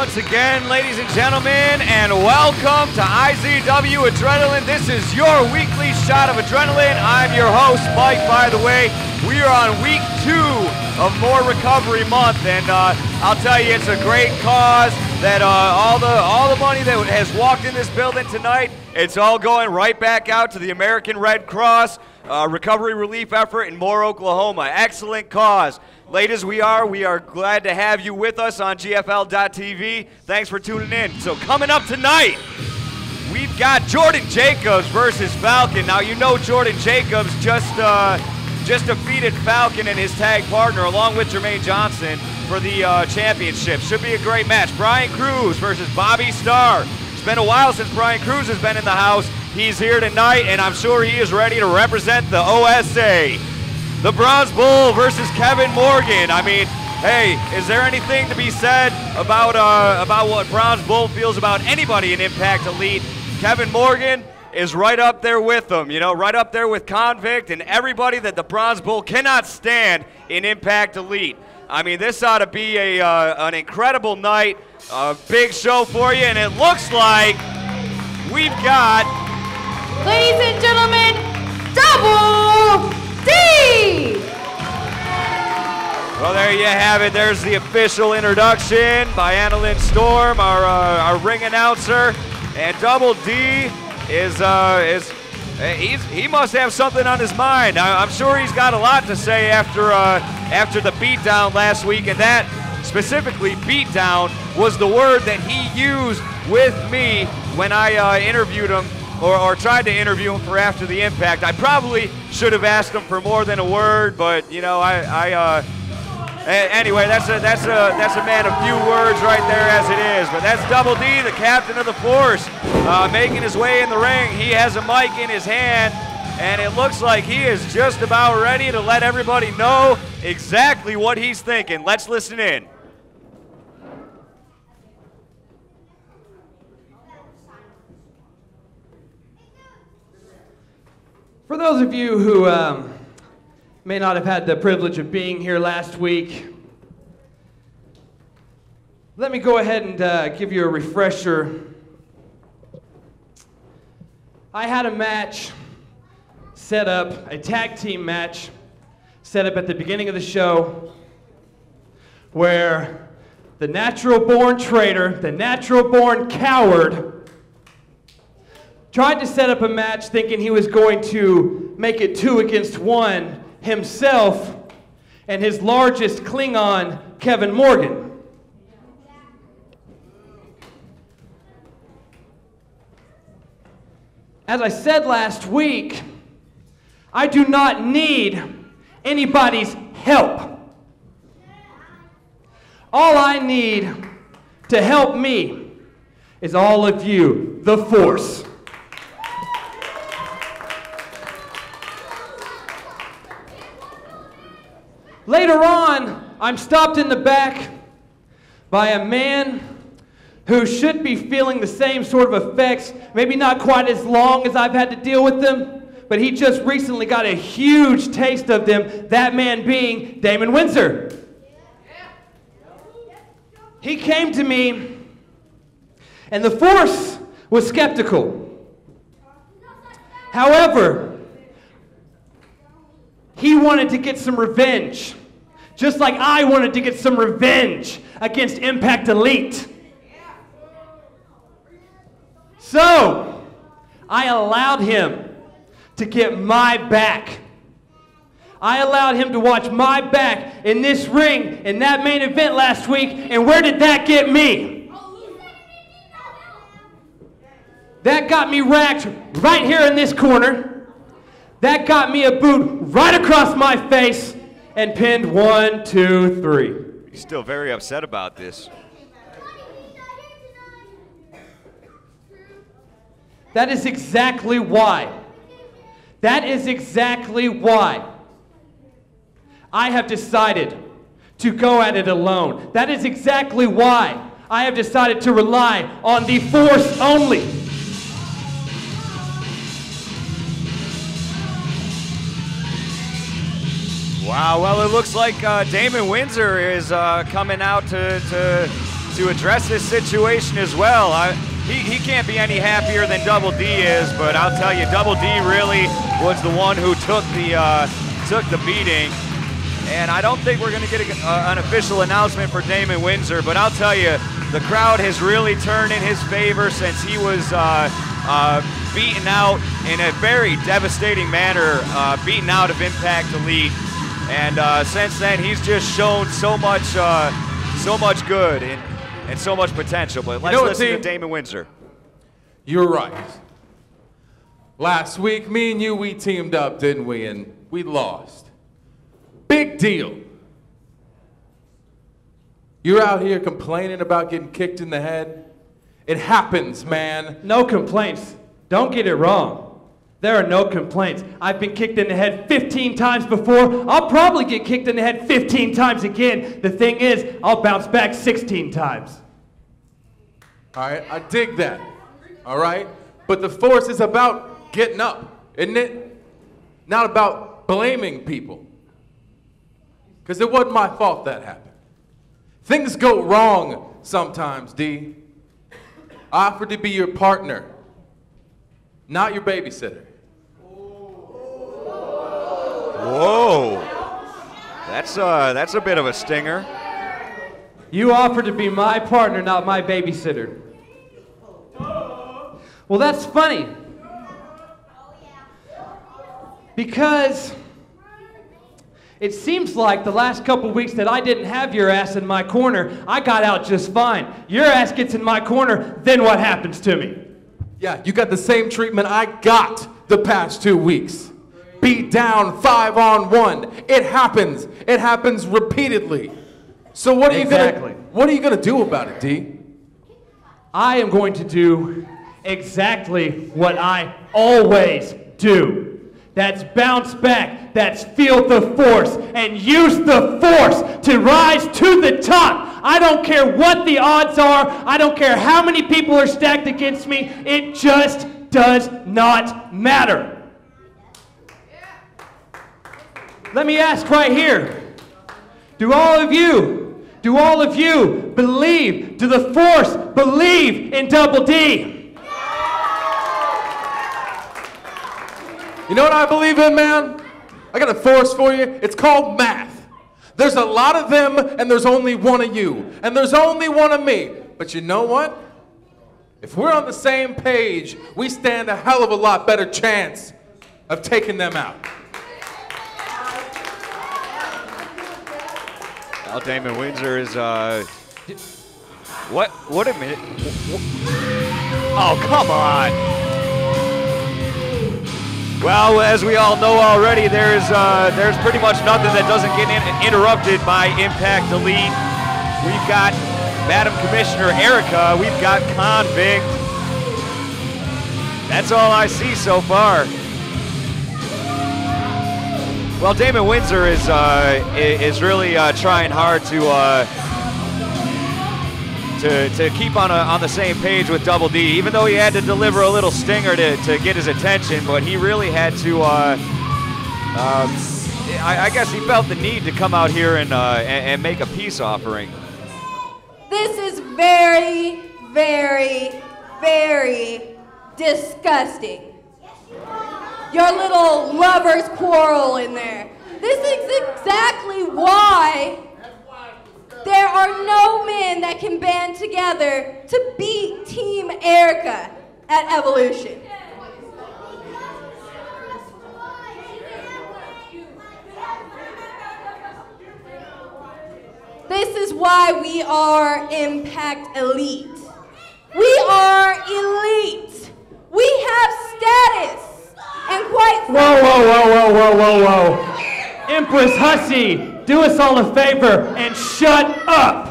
once again, ladies and gentlemen, and welcome to IZW Adrenaline. This is your weekly shot of adrenaline. I'm your host, Mike, by the way. We are on week 2 of More Recovery Month, and I'll tell you, it's a great cause that all the money that has walked in this building tonight, it's all going right back out to the American Red Cross recovery relief effort in Moore, Oklahoma. Excellent cause. Late as we are glad to have you with us on GFL.TV. Thanks for tuning in. So coming up tonight, we've got Jordan Jacobs versus Falcon. Now you know Jordan Jacobs just defeated Falcon and his tag partner along with Jermaine Johnson for the championship. Should be a great match. Brian Cruz versus Bobby Starr. It's been a while since Brian Cruz has been in the house. He's here tonight, and I'm sure he is ready to represent the OSA. The Bronze Bull versus Kevin Morgan. I mean, hey, is there anything to be said about what Bronze Bull feels about anybody in Impact Elite? Kevin Morgan is right up there with them, you know, right up there with Convict and everybody that the Bronze Bull cannot stand in Impact Elite. I mean, this ought to be an incredible night, a big show for you, and it looks like we've got, ladies and gentlemen, Double D! Well, there you have it. There's the official introduction by Annalyn Storm, our ring announcer, and Double D he must have something on his mind. I'm sure he's got a lot to say after the beatdown last week, and that specifically beatdown was the word that he used with me when I interviewed him or tried to interview him for After the Impact. I probably should have asked him for more than a word, but you know, anyway, that's a man of few words right there as it is. But that's Double D, the captain of the force, making his way in the ring. He has a mic in his hand, and it looks like he is just about ready to let everybody know exactly what he's thinking. Let's listen in. For those of you who may not have had the privilege of being here last week, let me go ahead and give you a refresher. I had a match set up, a tag team match set up at the beginning of the show where the natural-born traitor, the natural-born coward, tried to set up a match thinking he was going to make it 2 against 1 himself and his largest Klingon, Kevin Morgan. As I said last week, I do not need anybody's help. All I need to help me is all of you, the Force. Later on, I'm stopped in the back by a man who should be feeling the same sort of effects, maybe not quite as long as I've had to deal with them, but he just recently got a huge taste of them, that man being Damon Windsor. He came to me, and the Force was skeptical. However, he wanted to get some revenge, just like I wanted to get some revenge against Impact Elite. So, I allowed him to get my back. I allowed him to watch my back in this ring in that main event last week, and where did that get me? That got me racked right here in this corner. That got me a boot right across my face and pinned 1, 2, 3. He's still very upset about this. That is exactly why. That is exactly why I have decided to go at it alone. That is exactly why I have decided to rely on the Force only. Wow, well, it looks like Damon Windsor is coming out to to address this situation as well. He can't be any happier than Double D is, but I'll tell you, Double D really was the one who took the beating. And I don't think we're going to get an official announcement for Damon Windsor, but I'll tell you, the crowd has really turned in his favor since he was beaten out in a very devastating manner, beaten out of Impact Elite. And since then, he's just shown so much good and so much potential. But let's listen to Damon Windsor. You're right. Last week, me and you, we teamed up, didn't we? And we lost. Big deal. You're out here complaining about getting kicked in the head. It happens, man. No complaints. Don't get it wrong. There are no complaints. I've been kicked in the head 15 times before. I'll probably get kicked in the head 15 times again. The thing is, I'll bounce back 16 times. All right, I dig that. All right? But the force is about getting up, isn't it? Not about blaming people. Because it wasn't my fault that happened. Things go wrong sometimes, D. I offered to be your partner, not your babysitter. Whoa. That's a bit of a stinger. You offered to be my partner, not my babysitter. Well, that's funny. Because it seems like the last couple weeks that I didn't have your ass in my corner, I got out just fine. Your ass gets in my corner, then what happens to me? Yeah, you got the same treatment I got the past 2 weeks. Beat down 5-on-1. It happens. It happens repeatedly. So what are you gonna do about it, D? I am going to do exactly what I always do. That's bounce back, that's feel the force, and use the force to rise to the top. I don't care what the odds are, I don't care how many people are stacked against me, it just does not matter. Let me ask right here, do all of you believe, do the force believe in Double D? You know what I believe in, man? I got a force for you. It's called math. There's a lot of them, and there's only one of you. And there's only one of me. But you know what? If we're on the same page, we stand a hell of a lot better chance of taking them out. Well, Damon Windsor is, what a minute. Oh, come on. Well, as we all know already, there's pretty much nothing that doesn't get interrupted by Impact Elite. We've got Madam Commissioner Erica. We've got Convict. That's all I see so far. Well, Damon Windsor is really trying hard to keep on the same page with Double D, even though he had to deliver a little stinger to get his attention, but he really had to, I guess he felt the need to come out here and make a peace offering. This is very, very, very disgusting. Your little lovers quarrel in there. This is exactly why there are no men that can band together to beat Team Erica at Evolution. This is why we are Impact Elite. We are elite. We have status. And quite Whoa. Empress Hussy, do us all a favor and shut up.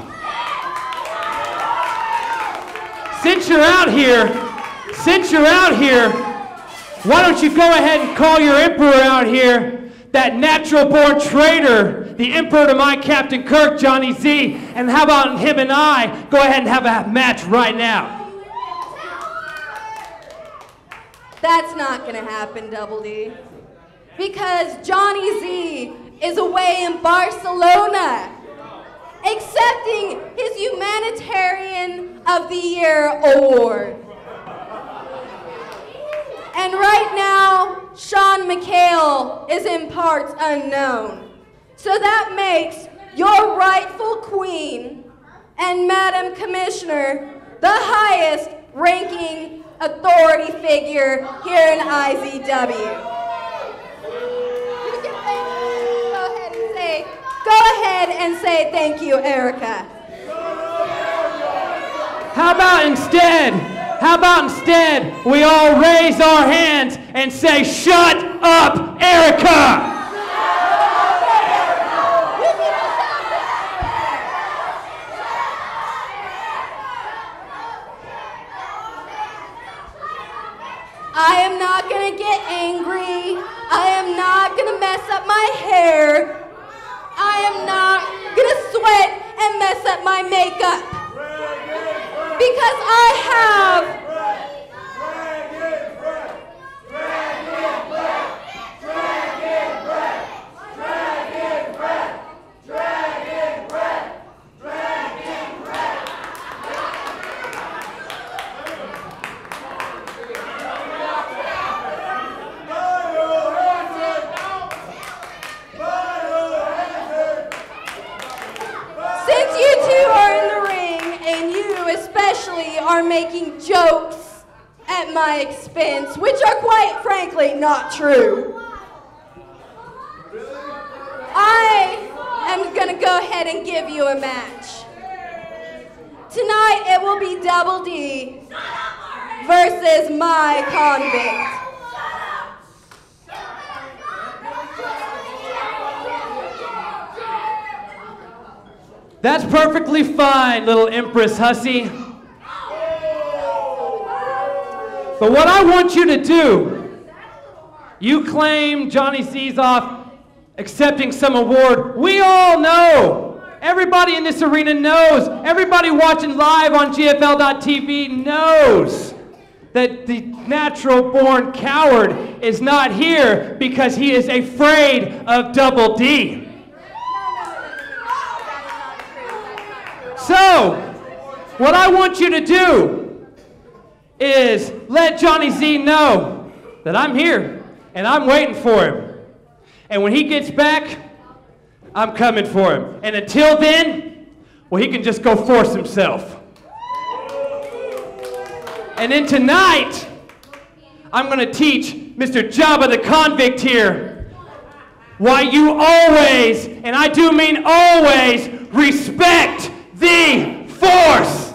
Since you're out here, why don't you go ahead and call your emperor out here, that natural-born traitor, the emperor to my Captain Kirk, Johnny Z, and how about him and I go ahead and have a match right now? That's not gonna happen, Double D. Because Johnny Z is away in Barcelona. accepting his Humanitarian of the Year award. And right now, Sean McHale is in parts unknown. So that makes your rightful queen and Madam Commissioner the highest ranking authority figure here in IZW. Go ahead and say thank you, Erica. How about instead we all raise our hands and say, "Shut up, Erica!" I am not gonna get angry. I am not gonna mess up my hair. I am not gonna sweat and mess up my makeup. Because I have are making jokes at my expense, which are quite frankly not true. I am gonna go ahead and give you a match. Tonight it will be Double D versus my convict. That's perfectly fine, little Empress hussy. But what I want you to do, you claim Johnny C's off accepting some award. We all know. Everybody in this arena knows. Everybody watching live on GFL.TV knows that the natural-born coward is not here because he is afraid of Double D. So, what I want you to do is let Johnny Z know that I'm here and I'm waiting for him. And when he gets back, I'm coming for him. And until then, well, he can just go force himself. And then tonight, I'm going to teach Mr. Jabba the Convict here why you always, and I do mean always, respect the Force.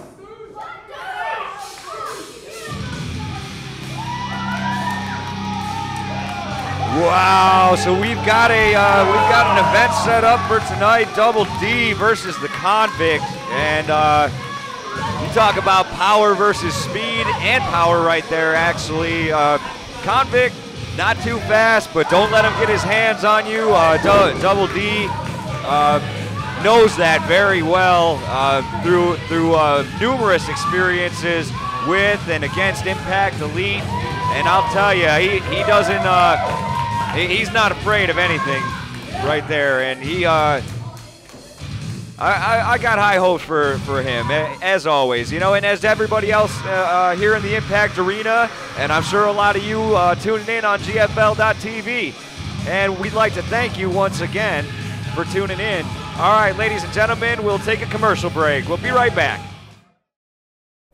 Wow, so we've got an event set up for tonight, Double D versus the Convict, and you talk about power versus speed and power right there, actually. Convict, not too fast, but don't let him get his hands on you. Double D knows that very well through numerous experiences with and against Impact Elite, and I'll tell you, he doesn't. He's not afraid of anything right there, and I got high hopes for him, as always, you know, and as everybody else here in the Impact Arena, and I'm sure a lot of you tuning in on GFL.TV, and we'd like to thank you once again for tuning in. All right, ladies and gentlemen, we'll take a commercial break. We'll be right back.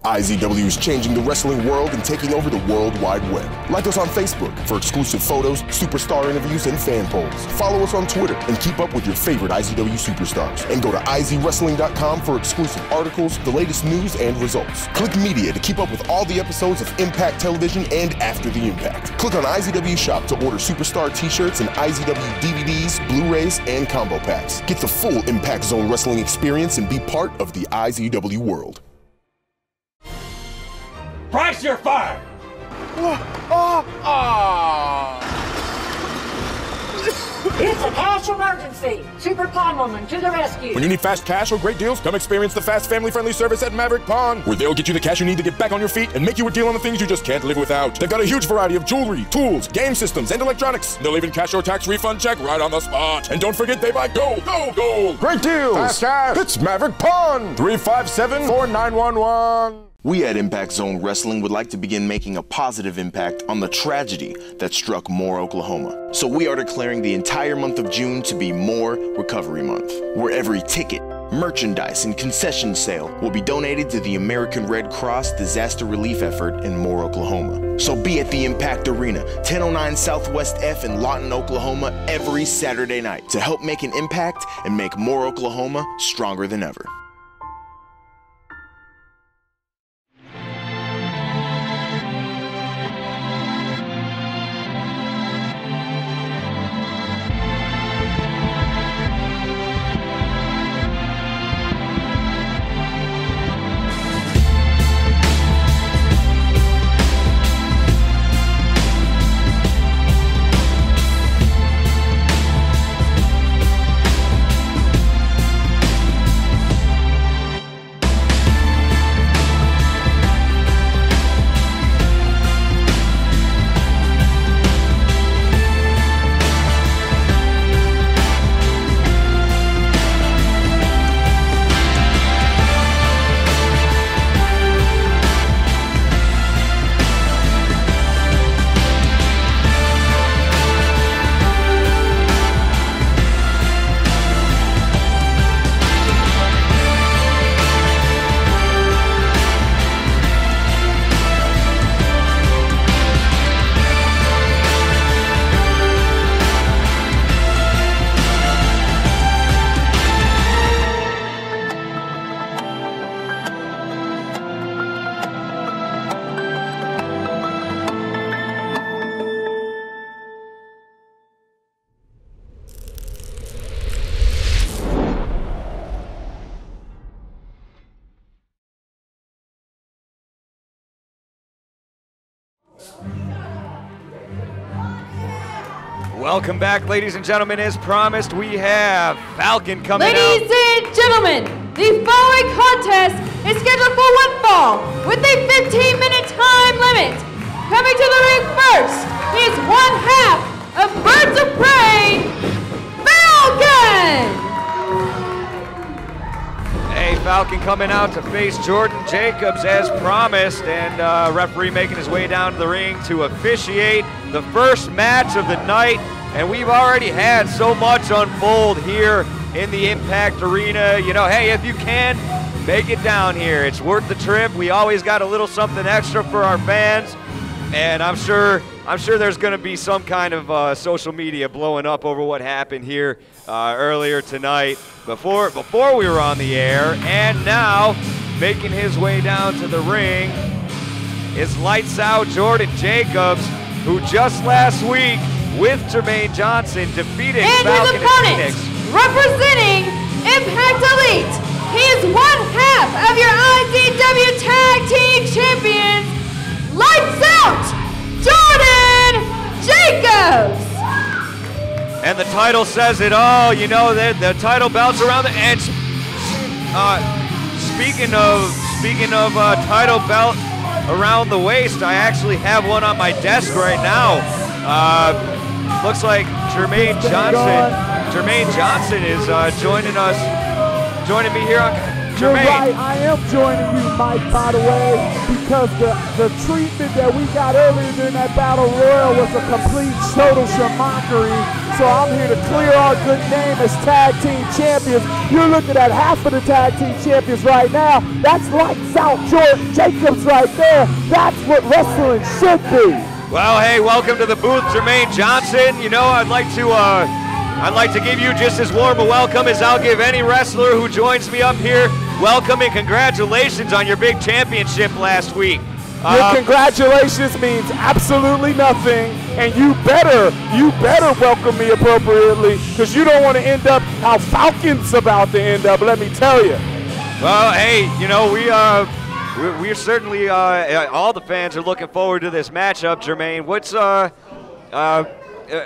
IZW is changing the wrestling world and taking over the World Wide Web. Like us on Facebook for exclusive photos, superstar interviews, and fan polls. Follow us on Twitter and keep up with your favorite IZW superstars. And go to izwrestling.com for exclusive articles, the latest news, and results. Click Media to keep up with all the episodes of Impact Television and After the Impact. Click on IZW Shop to order superstar t-shirts and IZW DVDs, Blu-rays, and combo packs. Get the full Impact Zone wrestling experience and be part of the IZW world. Price, you're fired! It's a cash Financial emergency. Super Pawn Woman to the rescue. When you need fast cash or great deals, come experience the fast, family-friendly service at Maverick Pawn, where they'll get you the cash you need to get back on your feet and make you a deal on the things you just can't live without. They've got a huge variety of jewelry, tools, game systems, and electronics. They'll even cash your tax refund check right on the spot. And don't forget they buy gold. Great deals. Fast cash. It's Maverick Pawn. 357-4911. We at Impact Zone Wrestling would like to begin making a positive impact on the tragedy that struck Moore, Oklahoma. So we are declaring the entire month of June to be Moore Recovery Month, where every ticket, merchandise, and concession sale will be donated to the American Red Cross disaster relief effort in Moore, Oklahoma. So be at the Impact Arena, 1009 Southwest F in Lawton, Oklahoma, every Saturday night to help make an impact and make Moore, Oklahoma stronger than ever. Welcome back, ladies and gentlemen. As promised, we have Falcon coming out. Ladies and gentlemen, the following contest is scheduled for one fall with a 15-minute time limit. Coming to the ring first, he is one half of Birds of Prey, Falcon! Hey, Falcon coming out to face Jordan Jacobs as promised, and referee making his way down to the ring to officiate the first match of the night. And we've already had so much unfold here in the Impact Arena. You know, hey, if you can, make it down here. It's worth the trip. We always got a little something extra for our fans, and I'm sure there's going to be some kind of social media blowing up over what happened here earlier tonight before we were on the air. And now, making his way down to the ring is Lights Out Jordan Jacobs, who just last week with Jermaine Johnson defeated and Falcon his opponent, and Phoenix. representing Impact Elite, he is one half of your IZW Tag Team Champions, Lights Out Jordan Jacobs. And the title says it all. You know, the title belts around the edge. Speaking of title belt around the waist, I actually have one on my desk right now. Looks like Jermaine Johnson is joining me here on Jermaine. You're right, I am joining you, Mike, by the way, because the treatment that we got earlier during that Battle Royal was a complete total mockery. So I'm here to clear our good name as tag team champions. You're looking at half of the tag team champions right now. That's Lights Out Jordan Jacobs right there. That's what wrestling should be. Well, hey, welcome to the booth, Jermaine Johnson. You know, I'd like to give you just as warm a welcome as I'll give any wrestler who joins me up here. Welcome and congratulations on your big championship last week. Your congratulations means absolutely nothing, and you better welcome me appropriately, because you don't want to end up how Falcon's about to end up, let me tell you. Well, hey, you know, we're certainly, all the fans are looking forward to this matchup, Jermaine. What's,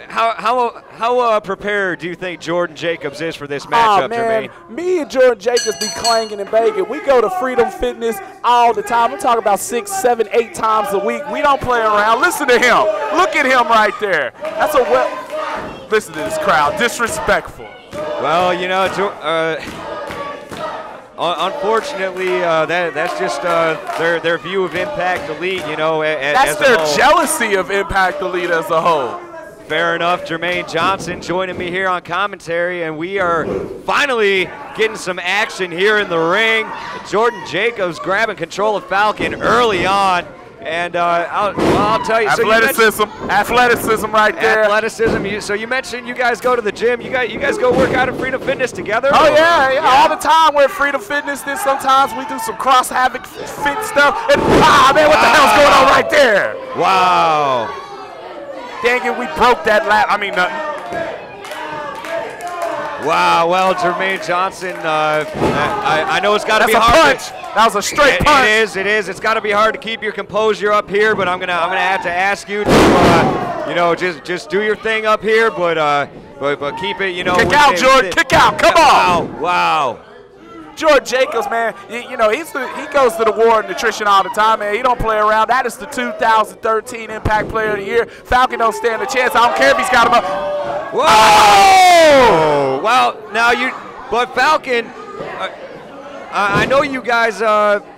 how prepared do you think Jordan Jacobs is for this matchup, man, Jermaine? Me and Jordan Jacobs be clanging and banging. We go to Freedom Fitness all the time. I'm talking about 6, 7, 8 times a week. We don't play around. Listen to him. Look at him right there. That's a listen to this crowd. Disrespectful. Well, you know, unfortunately, that's just their view of Impact Elite, you know, that's as their a whole. jealousy of Impact Elite as a whole. Fair enough. Jermaine Johnson joining me here on commentary, and we are finally getting some action here in the ring. Jordan Jacobs grabbing control of Falcon early on. And I'll tell you, athleticism right there. Athleticism. So you mentioned you guys go to the gym. You guys go work out at Freedom Fitness together? Oh yeah, all the time. We're at Freedom Fitness. Then sometimes we do some cross havoc fit stuff. And man, what the hell's going on right there? Wow. Dang it, we broke that lap. I mean, nothing. Wow. Well, Jermaine Johnson, I know it's got to be That's a hard. punch. That was a straight punch. It is. It's got to be hard to keep your composure up here, but I'm gonna have to ask you to, you know, just do your thing up here, but keep it, you know. Kick out, Jordan. Kick out. Come on. Wow. Jordan Jacobs, man, you know, he goes to the war of nutrition all the time, man. He don't play around. That is the 2013 Impact Player of the Year. Falcon don't stand a chance. I don't care if he's got him up. Whoa! Oh! Well, now but Falcon, I know you guys,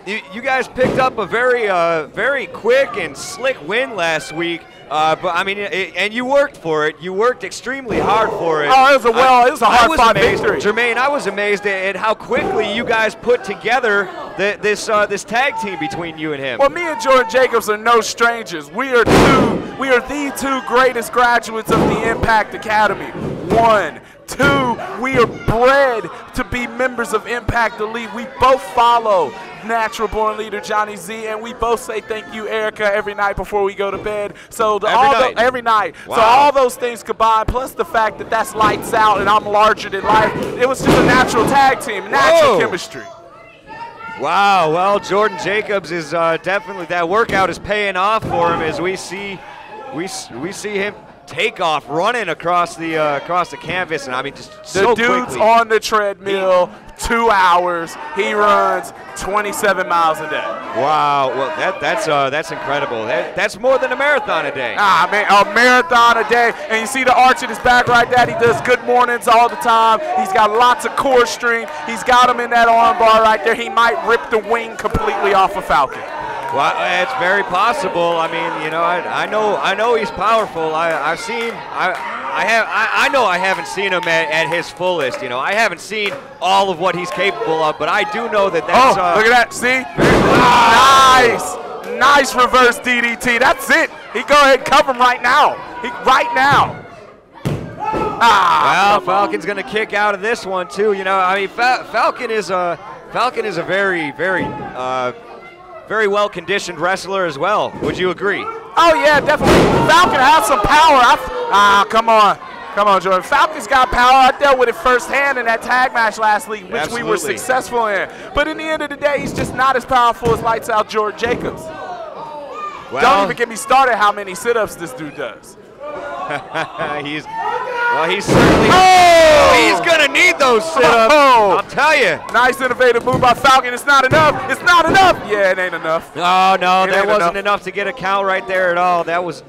you guys picked up a very quick and slick win last week. But I mean, and you worked for it. You worked extremely hard for it. Oh, it was a hard-fought victory. Jermaine, I was amazed at how quickly you guys put together this tag team between you and him. Well, me and Jordan Jacobs are no strangers. We are the two greatest graduates of the Impact Academy. 1, 2, we are bred to be members of Impact Elite. We both follow natural born leader Johnny Z, and we both say thank you, Erica, every night before we go to bed. So every night. Wow. So all those things combined, plus the fact that that's lights out and I'm larger than life, it was just a natural tag team, natural chemistry. Wow. Well, Jordan Jacobs is definitely, that workout is paying off for him as we see him take off running across the canvas, and I mean just so quickly. The dude's on the treadmill 2 hours. He runs 27 miles a day. Wow, well that's incredible. That's more than a marathon a day. Ah man, a marathon a day, and you see the arch in his back right there. He does good mornings all the time. He's got lots of core strength. He's got him in that arm bar right there. He might rip the wing completely off of Falcon. Well, it's very possible. I mean, you know, I know he's powerful. I've seen. I know I haven't seen him at his fullest. You know, I haven't seen all of what he's capable of, but I do know that that's. Oh, look at that! See, nice reverse DDT. That's it. He go ahead and cover him right now. Right now. Well, Falcon's gonna kick out of this one too. You know, I mean, Falcon is a very well-conditioned wrestler as well. Would you agree? Oh, yeah, definitely. Falcon has some power. Come on. Come on, Jordan. Falcon's got power. I dealt with it firsthand in that tag match last week, which we were successful in. But in the end of the day, he's just not as powerful as Lights Out Jordan Jacobs. Well, don't even get me started how many sit-ups this dude does. He's certainly he's gonna need those sit-ups. I'll tell you. Nice innovative move by Falcon. It's not enough. It's not enough. Yeah, it ain't enough. Oh no, that wasn't enough to get a count right there at all. That was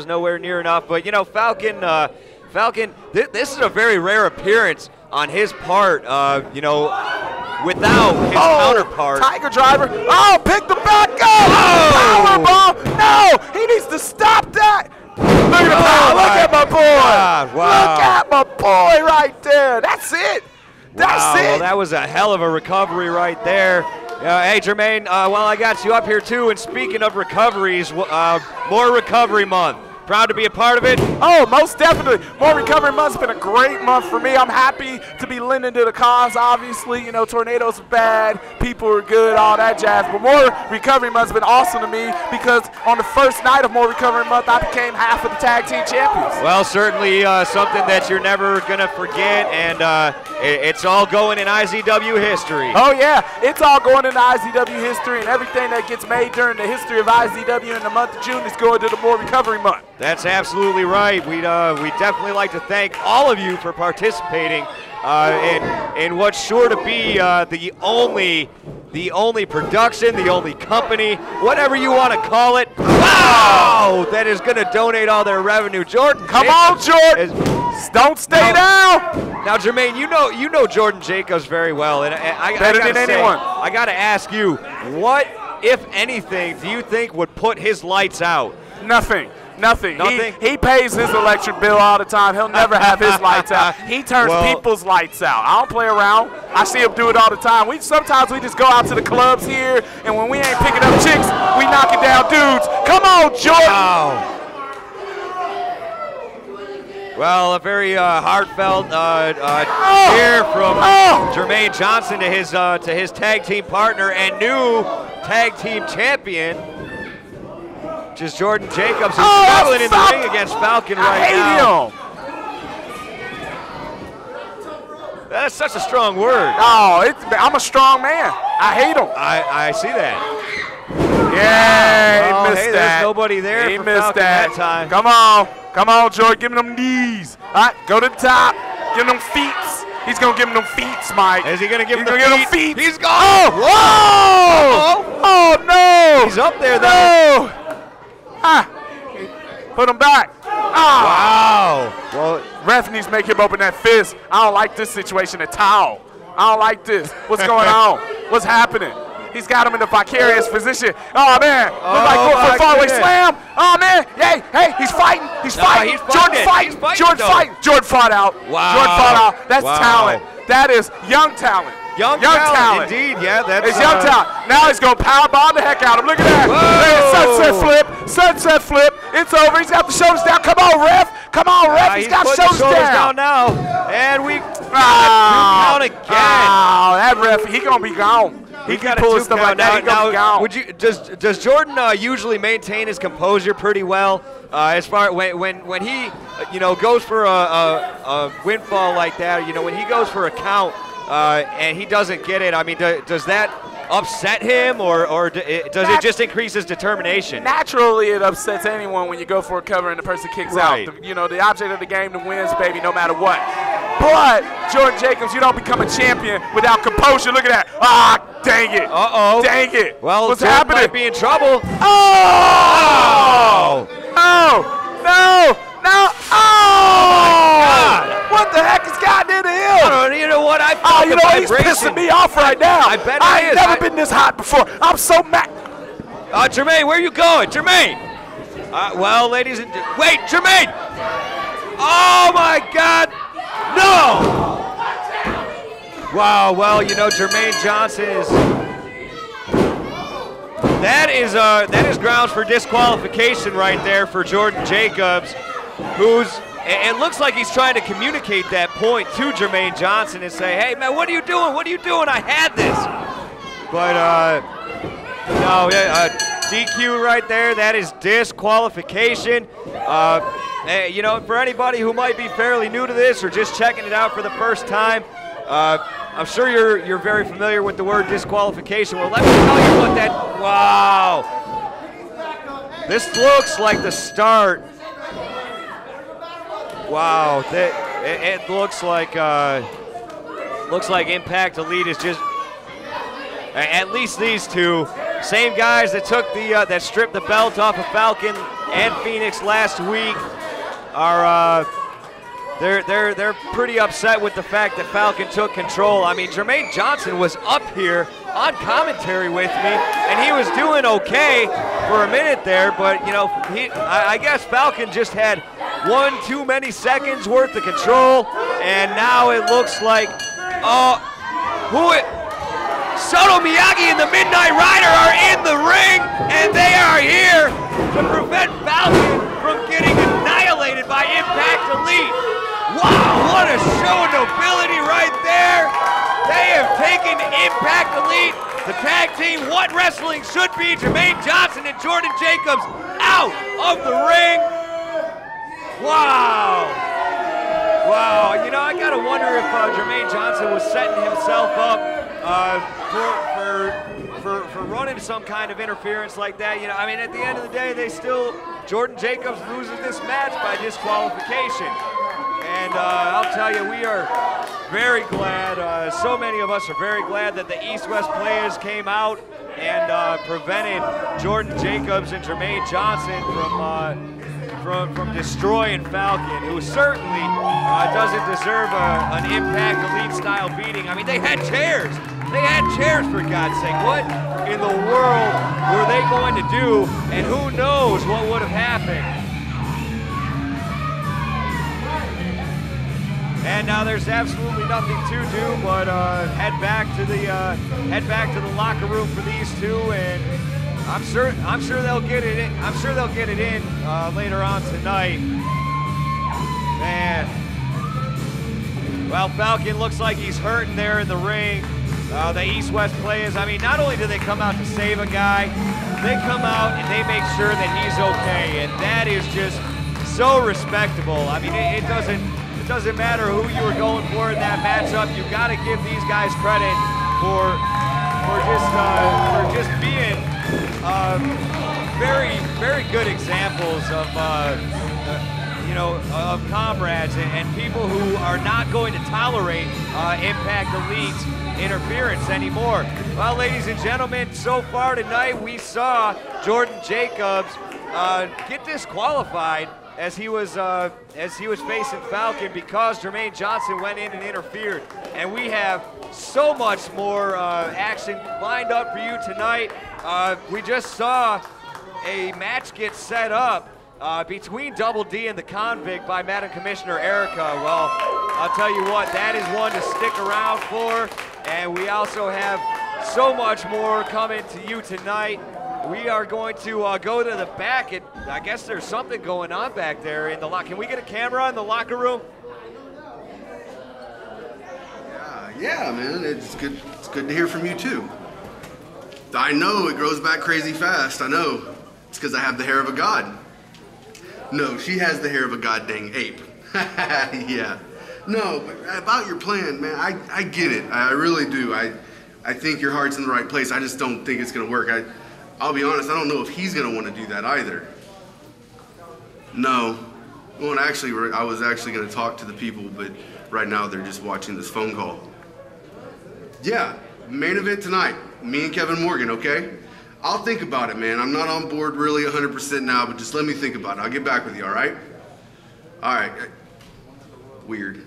nowhere near enough. But you know, Falcon, this is a very rare appearance on his part. You know, without his counterpart. Tiger driver. Oh, pick the back up. Powerbomb. No, he needs to stop that. Look at my boy. God, wow. Look at my boy right there. That's it. That's it. Well, that was a hell of a recovery right there. Hey, Jermaine, while I got you up here, too, and speaking of recoveries, more recovery month. Proud to be a part of it? Oh, most definitely. More Recovery Month's been a great month for me. I'm happy to be lending to the cause, obviously. You know, tornadoes are bad, people are good, all that jazz. But More Recovery Month's been awesome to me because on the first night of More Recovery Month, I became half of the tag team champions. Well, certainly something that you're never going to forget, and it's all going in IZW history. Oh, yeah. It's all going in IZW history, and everything that gets made during the history of IZW in the month of June is going to the More Recovery Month. That's absolutely right. We'd definitely like to thank all of you for participating in what's sure to be the only production, the only company, whatever you want to call it. Wow! That is going to donate all their revenue. Jordan, come on, Jordan! Don't stay down. Now, Jermaine, you know Jordan Jacobs very well, and better than anyone. I got to ask you, what, if anything, do you think would put his lights out? Nothing. Nothing. Nothing? He pays his electric bill all the time. He'll never have his lights out. He turns people's lights out. I don't play around. I see him do it all the time. Sometimes we just go out to the clubs here, and when we ain't picking up chicks, we knocking down dudes. Come on, Jordan. Wow. Well, a very heartfelt cheer from Jermaine Johnson to his tag team partner and new tag team champion, which is Jordan Jacobs, who's struggling in the ring against Falcon right now. That's such a strong word. Oh, I'm a strong man. I hate him. I see that. Yeah, he missed that. There's nobody there he for missed Falcon that time. Come on, Jordan. Give him them knees. All right, go to the top. Give him them feet. He's gonna give him them feet, Mike. Is he gonna give him the feet? He's gone. Oh! Whoa! Oh no! He's up there though. No! Put him back. Wow. Well, ref needs to make him open that fist. I don't like this situation at all. I don't like this. What's going on? What's happening? He's got him in the vicarious position. Oh man, look like going for a faraway slam. Oh man, hey, he's fighting. Jordan fighting. Jordan fought out. Wow. Jordan fought out. That's talent. That is young talent. Young talent. Indeed, yeah. It's young talent. Now he's going to powerbomb the heck out of him. Look at that. Sunset flip. It's over. He's got the shoulders down. Come on, ref. He's got shoulders down now. And we got a 2 count again. Oh, that ref, he going to be gone. He can pull stuff like that. Does Jordan usually maintain his composure pretty well? As far when he goes for a windfall like that, when he goes for a count and he doesn't get it, I mean, does that upset him or does it just increase his determination? Naturally, it upsets anyone when you go for a cover and the person kicks out. The object of the game to wins, baby, no matter what. But Jordan Jacobs, you don't become a champion without composure. Look at that. Ah, dang it. Uh-oh. Dang it. Well, what's Jordan happening? Might be in trouble. Oh! No! Oh! God. What the heck has gotten into him? You know what? I felt he's pissing me off right now. I bet I ain't never been this hot before. I'm so mad. Jermaine, where are you going? Jermaine! Well, ladies and wait, Jermaine! Oh my God! No! Wow, well, Jermaine Johnson is... That is grounds for disqualification right there for Jordan Jacobs, it looks like he's trying to communicate that point to Jermaine Johnson and say, hey, man, what are you doing? What are you doing? I had this. But, no, DQ right there. That is disqualification. For anybody who might be fairly new to this or just checking it out for the first time, I'm sure you're very familiar with the word disqualification. Well, let me tell you what that, wow. This looks like the start. Wow, it looks like Impact Elite is just, at least these two, same guys that took that stripped the belt off of Falcon and Phoenix last week, are they're pretty upset with the fact that Falcon took control. I mean, Jermaine Johnson was up here on commentary with me, and he was doing okay for a minute there, but I guess Falcon just had one too many seconds worth of control, and now it looks like Soto Miyagi and the Midnight Rider are in the ring, and they are here to prevent Falcon from getting annihilated by Impact Elite. Wow, what a show of nobility right there. They have taken Impact Elite, the tag team, what wrestling should be, Jermaine Johnson and Jordan Jacobs, out of the ring. Wow. Wow, you know, I gotta wonder if Jermaine Johnson was setting himself up for running some kind of interference like that. You know, I mean, at the end of the day, Jordan Jacobs loses this match by disqualification. And I'll tell you, we are very glad, so many of us are very glad that the East-West players came out and prevented Jordan Jacobs and Jermaine Johnson from destroying Falcon, who certainly doesn't deserve an Impact Elite-style beating. I mean, they had chairs. They had chairs, for God's sake. What in the world were they going to do, and who knows what would have happened? And now there's absolutely nothing to do but head back to the locker room for these two, and I'm sure they'll get it in. I'm sure they'll get it in later on tonight. Man, well, Falcon looks like he's hurting there in the ring. The East-West players, I mean, not only do they come out to save a guy, they come out and they make sure that he's okay, and that is just so respectable. I mean, it doesn't matter who you were going for in that matchup. You got to give these guys credit for just being very good examples of of comrades and people who are not going to tolerate Impact Elite's interference anymore. Well, ladies and gentlemen, so far tonight we saw Jordan Jacobs get disqualified as he was facing Falcon because Jermaine Johnson went in and interfered. And we have so much more action lined up for you tonight. We just saw a match get set up between Double D and the Convict by Madam Commissioner Erica. Well, I'll tell you what, that is one to stick around for. And we also have so much more coming to you tonight. We are going to go to the back. I guess there's something going on back there in the locker. Can we get a camera in the locker room? Yeah, man, it's good. It's good to hear from you too. I know it grows back crazy fast. I know. It's because I have the hair of a god. No, she has the hair of a goddamn ape. Yeah. No, but about your plan, man, I get it. I really do. I think your heart's in the right place. I just don't think it's gonna work. I'll be honest, I don't know if he's gonna want to do that either. No. Well, actually, I was actually gonna talk to the people, but right now they're just watching this phone call. Yeah, main event tonight. Me and Kevin Morgan, okay? I'll think about it, man. I'm not on board really 100% now, but just let me think about it. I'll get back with you, all right? All right. Weird.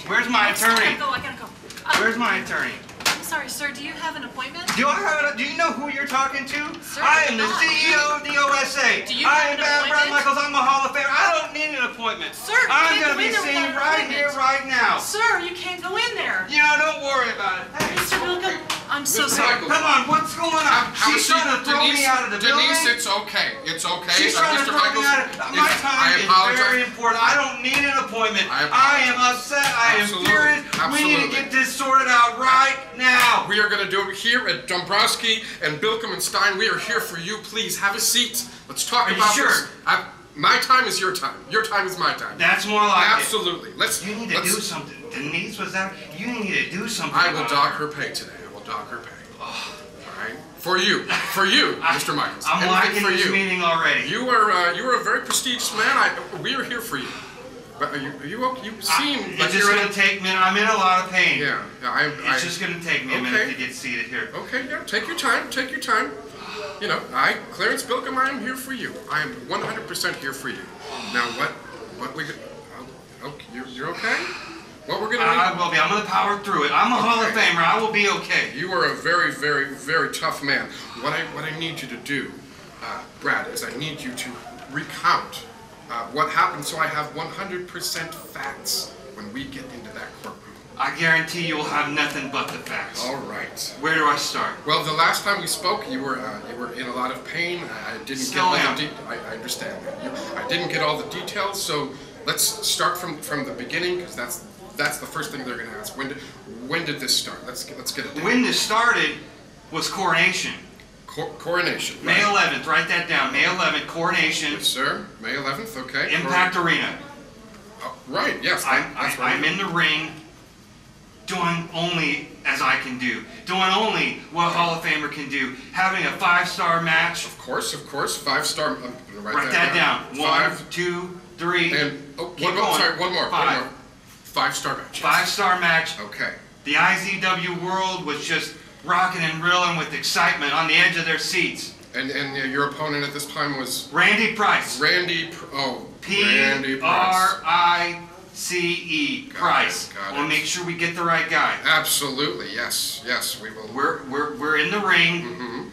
Where's my attorney? I gotta go. Where's my attorney? I'm sorry, sir. Do you have an appointment? Do you know who you're talking to? Sir, I am the not. CEO of the OSA. Do you I have am an Brad appointment? Michaels. I'm a Hall of Famer. I don't need an appointment. Sir, you I'm can't gonna go be in there seen without right an here, appointment. right now. Sir, you can't go in there. You know, don't worry about it. Hey, Mr. Wilkham, I'm so Mr. sorry. Come on, what's going on? She's trying to throw me out of the building. Denise, it's okay. It's okay. She's trying to Mr. throw me out of my time is very important. I don't need an appointment. I am upset. I am furious. We need to get this sorted out right now. We are going to do it here at Dombrowski and Bilkham and Stein. We are here for you. Please have a seat. Let's talk about this. My time is your time. Your time is my time. That's more like Absolutely. it. You need to do something. Denise, was that? You need to do something. I will dock her pay today. I will dock her pay. Oh. All right. For you, Mr. Michaels. I'm liking this meeting already. You are a very prestigious man. We are here for you. But you seem like it's just going to take me. I'm in a lot of pain. Yeah. It's just going to take me a minute to get seated here. Okay. Yeah. Take your time. Take your time. You know, Clarence Bilkham, I am here for you. I am 100% here for you. Now, what we? Okay, you're okay. What we're gonna do? I will be. I'm gonna power through it. I'm a Hall of Famer. I will be okay. You are a very, very, very tough man. What I need you to do, Brad, is I need you to recount what happened, so I have 100% facts when we get into that courtroom. I guarantee you'll have nothing but the facts. All right. Where do I start? Well, the last time we spoke, you were in a lot of pain. I didn't get all the I understand. I didn't get all the details, so let's start from the beginning, because that's the first thing they're going to ask. When did this start? Let's get it down. When this started was coronation. Coronation. May 11th. Write that down. May 11th. Coronation. Yes, sir. May 11th. Okay. Impact Arena. Right. Yes. I'm in the ring, doing only as I can do, doing only what Hall of Famer can do, having a 5-star match. Of course. 5-star. I'm gonna write that down. 1, 2, 3. And one more. 5-star match. 5-star match. Okay. The IZW world was just rocking and reeling with excitement on the edge of their seats. And your opponent at this time was? Randy Price. Randy Price. P-R-I-C-E. Price. Got it. We'll make sure we get the right guy. Absolutely. Yes, we will. We're in the ring. Mm-hmm.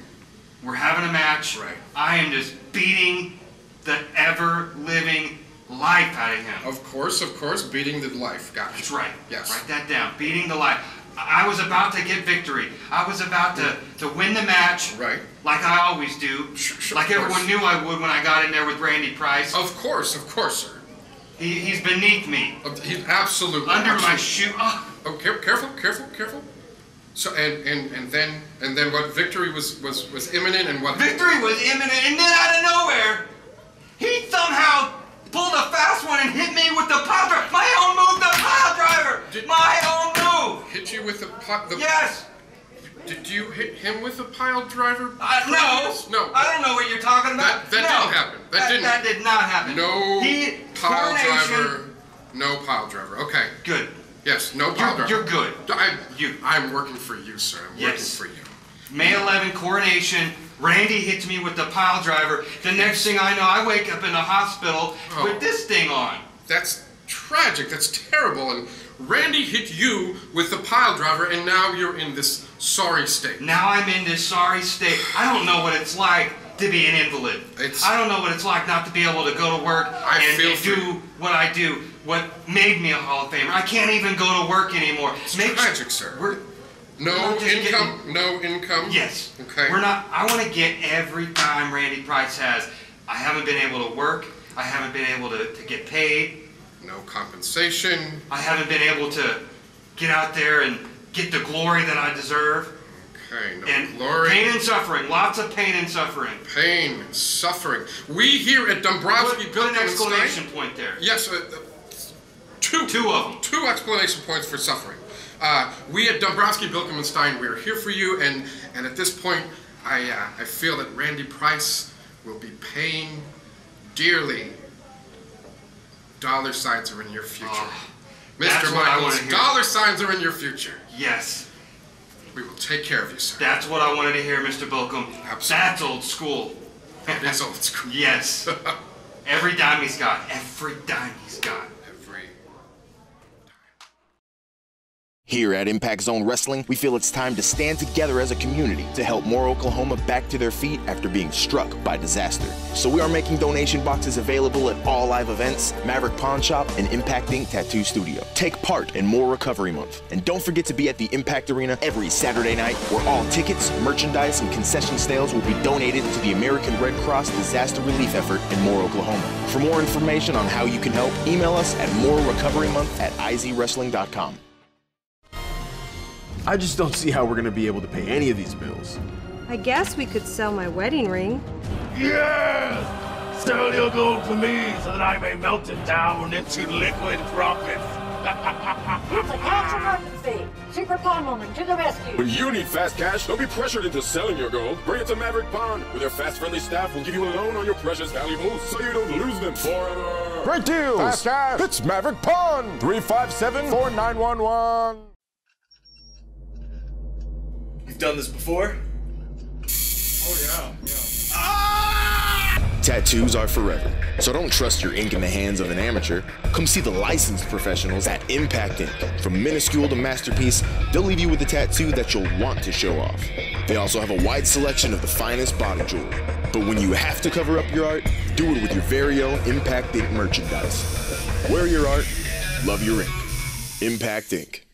We're having a match. Right. I am just beating the ever-living life out of him. Of course, beating the life. Gotcha. That's right. Yes. Write that down. Beating the life. I was about to get victory. I was about to win the match. Right. Like I always do. Like everyone knew I would when I got in there with Randy Price. Of course, sir. He's beneath me. He's absolutely. Under my shoe. Oh, careful. So and then what? Victory was imminent, and what? Victory was imminent, and then out of nowhere, he somehow pulled a fast one and hit me with the pile driver. My own move, the pile driver. My own move. Hit you with the Yes. Did you hit him with a pile driver? No. No. I don't know what you're talking about. That didn't happen. That did not happen. No pile driver. No pile driver. Okay. Good. Yes. No pile driver. You're good. I'm working for you, sir. I'm working for you. May 11 coronation. Randy hits me with the pile driver. The next thing I know, I wake up in the hospital with this thing on. That's tragic. That's terrible. And Randy hit you with the pile driver, and now you're in this sorry state. Now I'm in this sorry state. I don't know what it's like to be an invalid. I don't know what it's like not to be able to go to work and do what I do, what made me a Hall of Famer. I can't even go to work anymore. It's tragic, sir. No income? Yes. Okay. I want to get every dime Randy Price has. I haven't been able to work. I haven't been able to get paid. No compensation. I haven't been able to get out there and get the glory that I deserve. Okay, glory. Pain and suffering. Lots of pain and suffering. Pain and suffering. We here at Dombrowski Put an exclamation point there. Yes, two of them. 2 exclamation points for suffering. We at Dombrowski, Bilkham and Stein, we are here for you, and at this point, I feel that Randy Price will be paying dearly. Dollar signs are in your future. Mr. Michaels, dollar signs are in your future. Yes. We will take care of you, sir. That's what I wanted to hear, Mr. Bilkham. Absolutely. That's old school. It is old school. Yes. Every dime he's got. Every dime he's got. Here at Impact Zone Wrestling, we feel it's time to stand together as a community to help more Oklahoma back to their feet after being struck by disaster. So we are making donation boxes available at all live events, Maverick Pawn Shop, and Impact Ink Tattoo Studio. Take part in More Recovery Month. And don't forget to be at the Impact Arena every Saturday night, where all tickets, merchandise, and concession sales will be donated to the American Red Cross disaster relief effort in Moore, Oklahoma. For more information on how you can help, email us at morerecoverymonth@izwrestling.com. I just don't see how we're gonna be able to pay any of these bills. I guess we could sell my wedding ring. Yes! Sell your gold to me so that I may melt it down into liquid profits. It's a cash emergency. Super Pawn Woman to the rescue. When you need fast cash, don't be pressured into selling your gold. Bring it to Maverick Pawn, where their fast-friendly staff will give you a loan on your precious valuables so you don't lose them forever. Great deals! Fast cash! It's Maverick Pawn! 357-4911. You've done this before? Oh, yeah. Tattoos are forever, so don't trust your ink in the hands of an amateur. Come see the licensed professionals at Impact Ink. From minuscule to masterpiece, they'll leave you with a tattoo that you'll want to show off. They also have a wide selection of the finest body jewelry. But when you have to cover up your art, do it with your very own Impact Ink merchandise. Wear your art, love your ink. Impact Ink.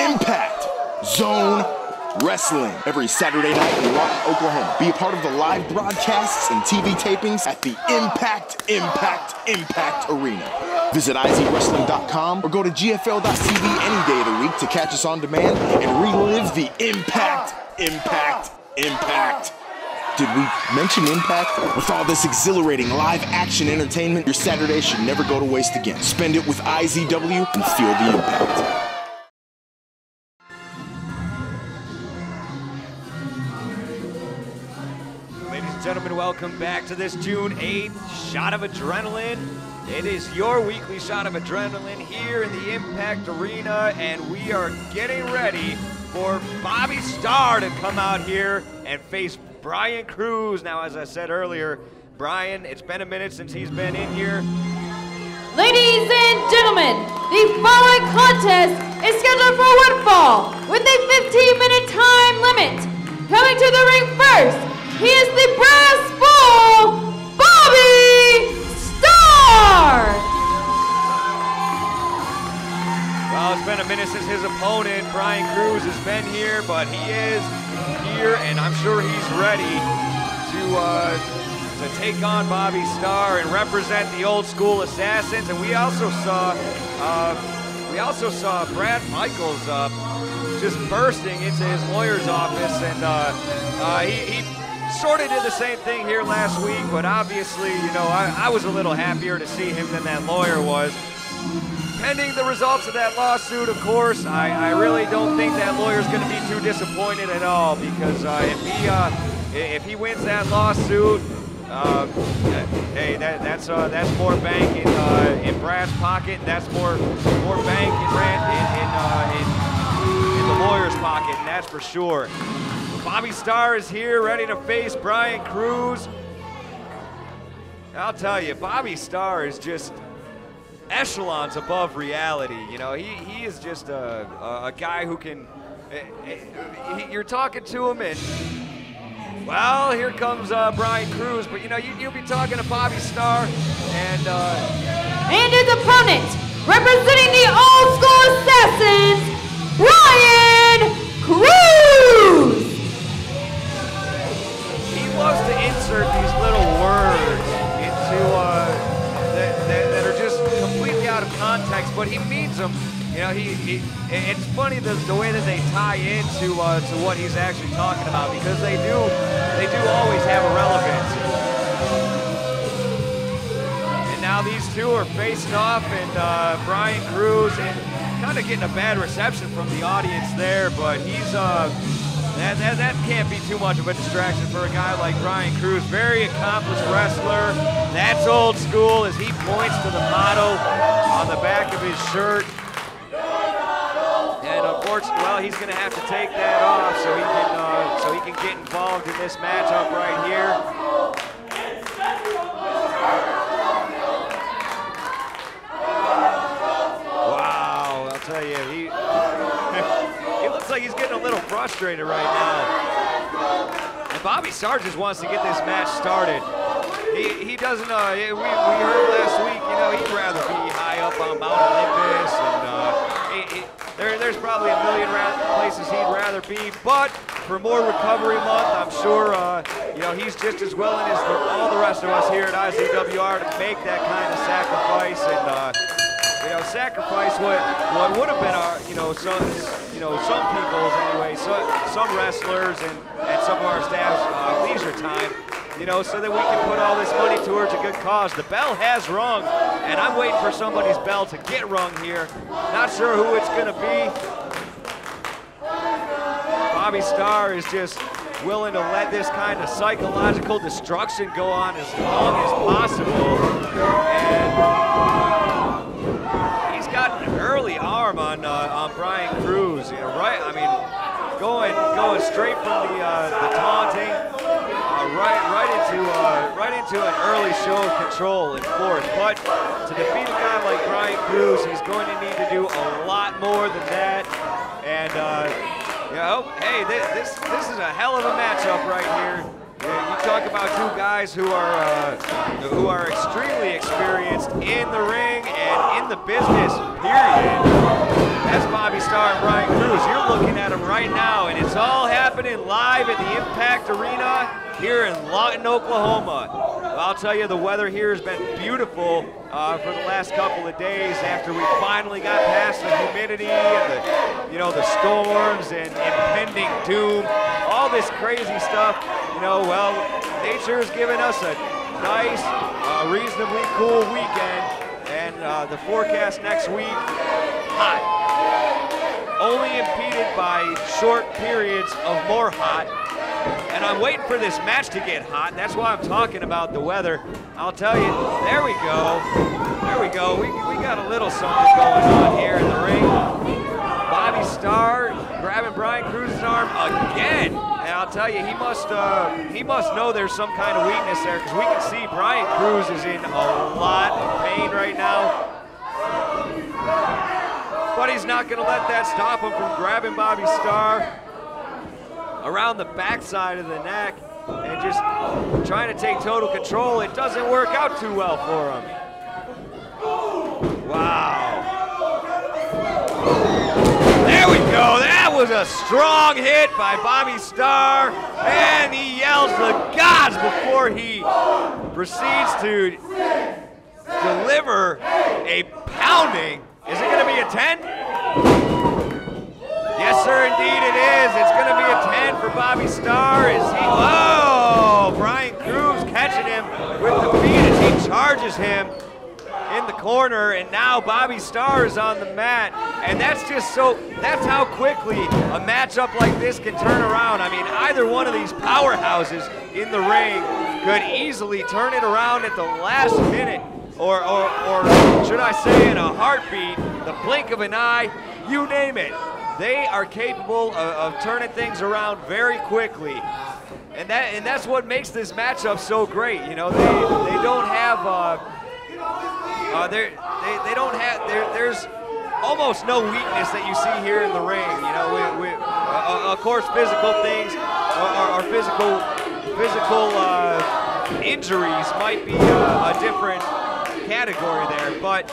Impact Zone Wrestling every Saturday night in Lawton, Oklahoma. Be a part of the live broadcasts and TV tapings at the Impact Arena. Visit IZWrestling.com or go to GFL.tv any day of the week to catch us on demand and relive the Impact. Did we mention Impact? With all this exhilarating live action entertainment, your Saturday should never go to waste again. Spend it with IZW and feel the impact. Ladies and gentlemen, welcome back to this June 8th Shot of Adrenaline. It is your weekly Shot of Adrenaline here in the Impact Arena, and we are getting ready for Bobby Starr to come out here and face Brian Cruz. Now, as I said earlier, Brian, it's been a minute since he's been in here. Ladies and gentlemen, the following contest is scheduled for one fall with a 15-minute time limit. Coming to the ring first, he is the brass bull, Bobby Starr! Well, it's been a minute since his opponent, Brian Cruz, has been here, but he is here, and I'm sure he's ready to take on Bobby Starr and represent the old school Assassins. And we also saw Brad Michaels just bursting into his lawyer's office, and he sort of did the same thing here last week, but obviously, you know, I was a little happier to see him than that lawyer was. Pending the results of that lawsuit, of course, I really don't think that lawyer's going to be too disappointed at all, because if he wins that lawsuit, hey, that's more bank in Brad's pocket. That's more bank in the lawyer's pocket, and that's for sure. Bobby Starr is here, ready to face Brian Cruz. I'll tell you, Bobby Starr is just echelons above reality. You know, he is just a guy who can. You're talking to him, and well, here comes Brian Cruz. But you know, you'll be talking to Bobby Starr, and his opponent, representing the old school Assassins, Brian Cruz. He loves to insert these little words into that are just completely out of context, but he means them. You know, it's funny the way that they tie into to what he's actually talking about, because they do always have a relevance. And now these two are facing off, and Brian Cruz kind of getting a bad reception from the audience there, but he's that can't be too much of a distraction for a guy like Brian Cruz. Very accomplished wrestler. That's old school, as he points to the motto on the back of his shirt. And unfortunately, well, he's going to have to take that off so he can get involved in this matchup right here. Wow, I'll tell you, he looks like he's getting a little frustrated right now. And Bobby Starr just wants to get this match started. He doesn't. We heard last week, you know, he'd rather be high up on Mount Olympus, and there's probably a million places he'd rather be. But for more recovery month, I'm sure you know, he's just as willing as all the rest of us here at IZWR to make that kind of sacrifice, and you know, sacrifice what would have been our, some people's anyway, some wrestlers and some of our staff's leisure time, you know, so that we can put all this money towards a good cause. The bell has rung, and I'm waiting for somebody's bell to get rung here. Not sure who it's going to be. Bobby Starr is just willing to let this kind of psychological destruction go on as long as possible. And he's got an early arm on Brian Cruz, you know, right? I mean, going straight from the taunting, right into an early show of control and force. But to defeat a guy like Brian Cruz, he's going to need to do a lot more than that. And you know, hey, this is a hell of a matchup right here. You talk about two guys who are extremely experienced in the ring and in the business, period. That's Bobby Bobby Starr and Brian Cruz. You're looking at them right now, and it's all happening live at the Impact Arena here in Lawton, Oklahoma. Well, I'll tell you, the weather here has been beautiful for the last couple of days after we finally got past the humidity and the storms and impending doom, all this crazy stuff. Well, nature's given us a nice, reasonably cool weekend, and the forecast next week, hot. Only impeded by short periods of more hot. And I'm waiting for this match to get hot. That's why I'm talking about the weather. I'll tell you, there we go. There we go. We got a little something going on here in the ring. Bobby Starr grabbing Brian Cruz's arm again. And I'll tell you, he must know there's some kind of weakness there, because we can see Brian Cruz is in a lot of pain right now. But he's not going to let that stop him from grabbing Bobby Starr around the backside of the neck and just trying to take total control. It doesn't work out too well for him. Wow. There we go. That was a strong hit by Bobby Starr, and he yells the gods before he proceeds to deliver a pounding. Is it going to be a 10? Yes, sir, indeed it is. It's going to be a 10 for Bobby Starr. Oh, Brian Cruz catching him with the feet as he charges him in the corner, and now Bobby Starr is on the mat, and that's how quickly a matchup like this can turn around. I mean, either one of these powerhouses in the ring could easily turn it around at the last minute, or should I say in a heartbeat, the blink of an eye, you name it. They are capable of turning things around very quickly, and that's what makes this matchup so great. They don't have there's almost no weakness that you see here in the ring. Of course, physical things or physical injuries might be a different category there, but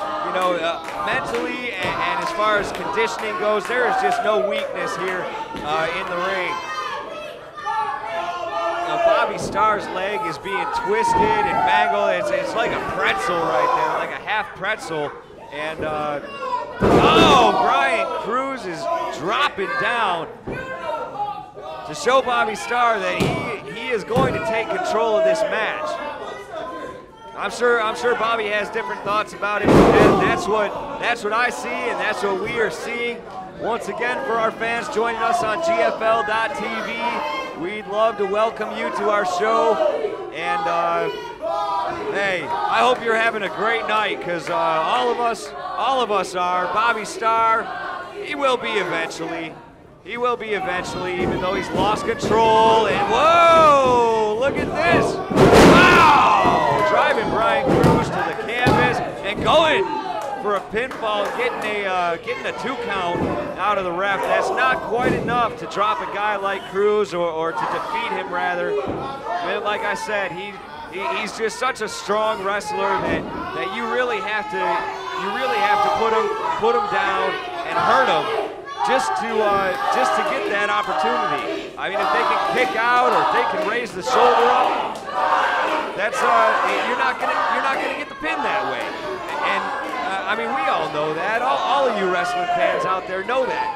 mentally and as far as conditioning goes, there is just no weakness here in the ring. Bobby Starr's leg is being twisted and mangled. It's like a pretzel right there, like a half pretzel. And Brian Cruz is dropping down to show Bobby Starr that he is going to take control of this match. I'm sure Bobby has different thoughts about it. That's what I see, and that's what we are seeing. Once again, for our fans joining us on GFL.TV, we'd love to welcome you to our show. And hey, I hope you're having a great night, because all of us are. Bobby Starr, he will be eventually. He will be eventually, even though he's lost control. And whoa, look at this. Wow, driving Brian Cruz to the canvas and going for a pinfall, getting a 2 count out of the ref. That's not quite enough to drop a guy like Cruz, or to defeat him rather. But like I said, he's just such a strong wrestler that you really have to put him down and hurt him just to get that opportunity. I mean, if they can kick out or if they can raise the shoulder up, that's you're not gonna get the pin that way. And I mean, we all know that. All of you wrestling fans out there know that.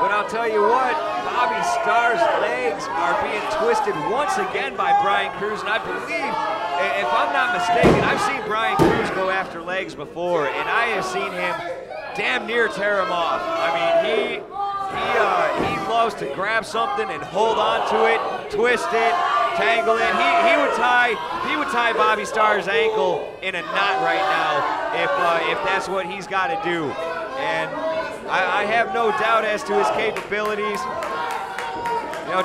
But I'll tell you what, Bobby Starr's legs are being twisted once again by Brian Cruz, and I believe, if I'm not mistaken, I've seen Brian Cruz go after legs before, and I have seen him damn near tear him off. I mean, he loves to grab something and hold on to it, twist it, tangle it. He would tie Bobby Starr's ankle in a knot right now if that's what he's got to do. And I have no doubt as to his capabilities.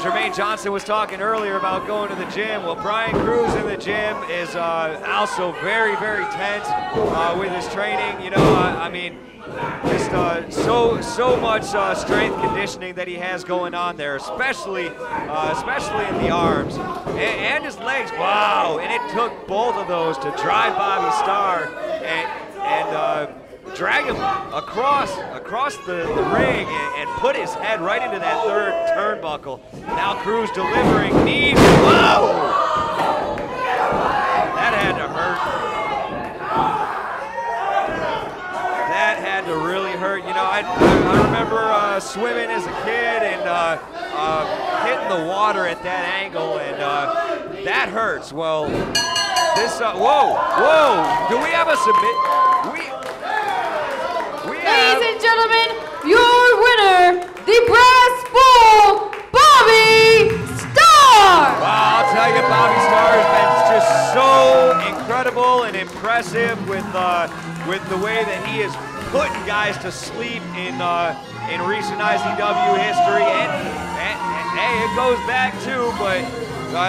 Jermaine Johnson was talking earlier about going to the gym. Well, Brian Cruz in the gym is also very, very tense with his training. I mean, just so much strength conditioning that he has going on there, especially in the arms and his legs. Wow! And it took both of those to drive Bobby Starr and drag him across the ring and put his head right into that third turnbuckle. Now Cruz delivering knee. Whoa! That had to hurt. That had to really hurt. You know, I remember swimming as a kid and hitting the water at that angle, and that hurts. Well, this, whoa, do we have a submit? Ladies and gentlemen, your winner, the Brass Bull, Bobby Starr! Wow, I'll tell you, Bobby Starr has been just so incredible and impressive with the way that he is putting guys to sleep in recent IZW history, and hey, it goes back too, but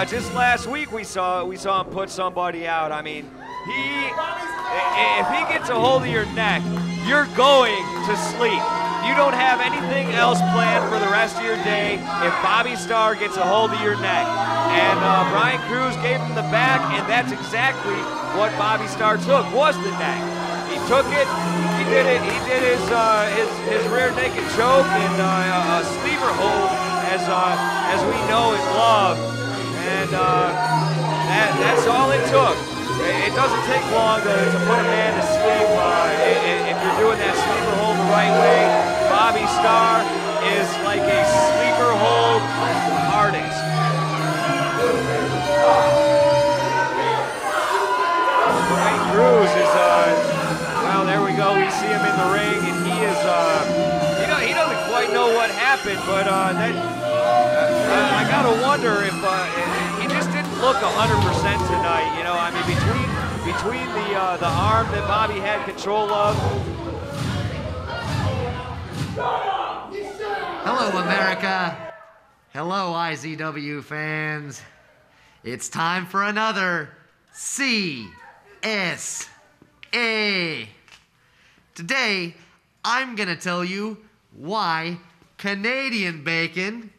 just last week we saw him put somebody out. I mean, if he gets a hold of your neck, you're going to sleep. You don't have anything else planned for the rest of your day if Bobby Starr gets a hold of your neck. And Brian Cruz gave him the back, and that's exactly what Bobby Starr took, was the neck. He took it, he did his rear naked choke and a sleeper hold as we know and love. And that's all it took. It doesn't take long to put a man to sleep if you're doing that sleeper hold the right way. Bobby Starr is like a sleeper hold artist. Brian Cruz is, well, there we go. We see him in the ring, and he is, he doesn't quite know what happened, but I gotta wonder if he just didn't look 100% tonight. You know, I mean, between the arm that Bobby had control of. Hello, America. Hello, IZW fans. It's time for another CSA. Today, I'm gonna tell you why Canadian bacon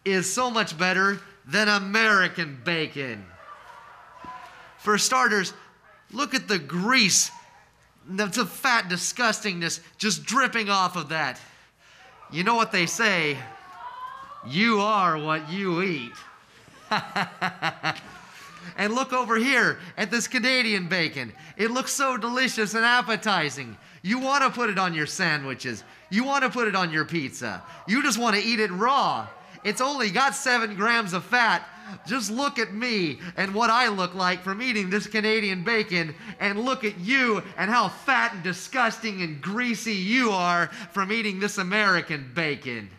is so much better than American bacon. For starters, look at the grease, the fat disgustingness just dripping off of that. You know what they say, you are what you eat. And look over here at this Canadian bacon. It looks so delicious and appetizing. You want to put it on your sandwiches. You want to put it on your pizza. You just want to eat it raw. It's only got 7 grams of fat. Just look at me and what I look like from eating this Canadian bacon, and look at you and how fat and disgusting and greasy you are from eating this American bacon.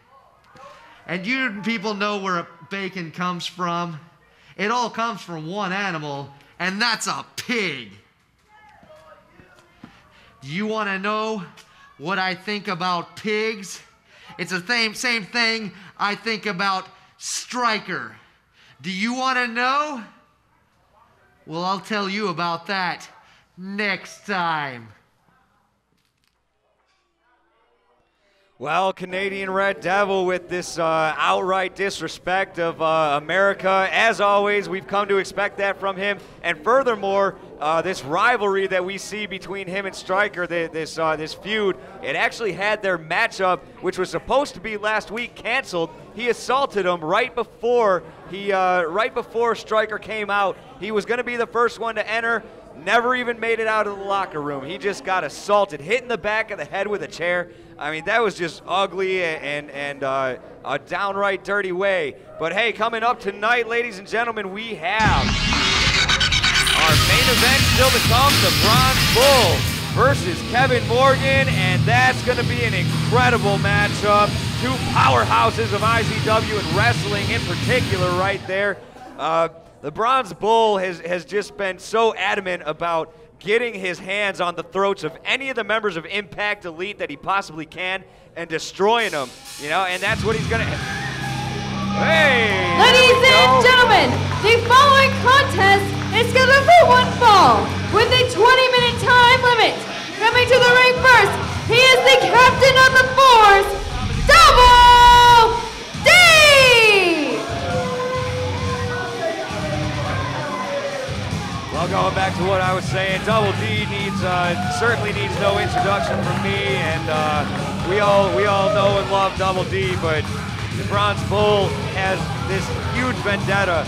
And you people know where bacon comes from. It all comes from one animal, and that's a pig. Do you want to know what I think about pigs? It's the same thing I think about Stryker. Do you want to know? Well, I'll tell you about that next time. Well, Canadian Red Devil with this outright disrespect of America. As always, we've come to expect that from him. And furthermore, this rivalry that we see between him and Stryker, this feud, it actually had their matchup, which was supposed to be last week, canceled. He assaulted him right before Stryker came out. He was going to be the first one to enter. Never even made it out of the locker room. He just got assaulted, hit in the back of the head with a chair. I mean, that was just ugly and a downright dirty way. But hey, coming up tonight, ladies and gentlemen, we have our main event still to come, the Bronze Bull versus Kevin Morgan, and that's going to be an incredible matchup. Two powerhouses of IZW and wrestling in particular right there. The Bronze Bull has just been so adamant about getting his hands on the throats of any of the members of Impact Elite that he possibly can and destroying them, you know, and that's what he's gonna. Hey! Ladies and gentlemen, the following contest is scheduled for one fall with a 20-minute time limit. Coming to the ring first, he is the captain of the Force, Double D! Well, going back to what I was saying, Double D certainly needs no introduction from me, and we all know and love Double D, but the Bronze Bull has this huge vendetta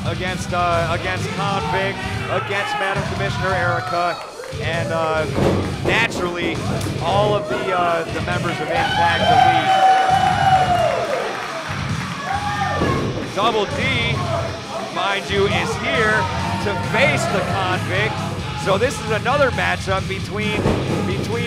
against Convict, against Madam Commissioner Erica, and naturally all of the members of Impact Elite. Double D, mind you, is here to face the Convict. So this is another matchup between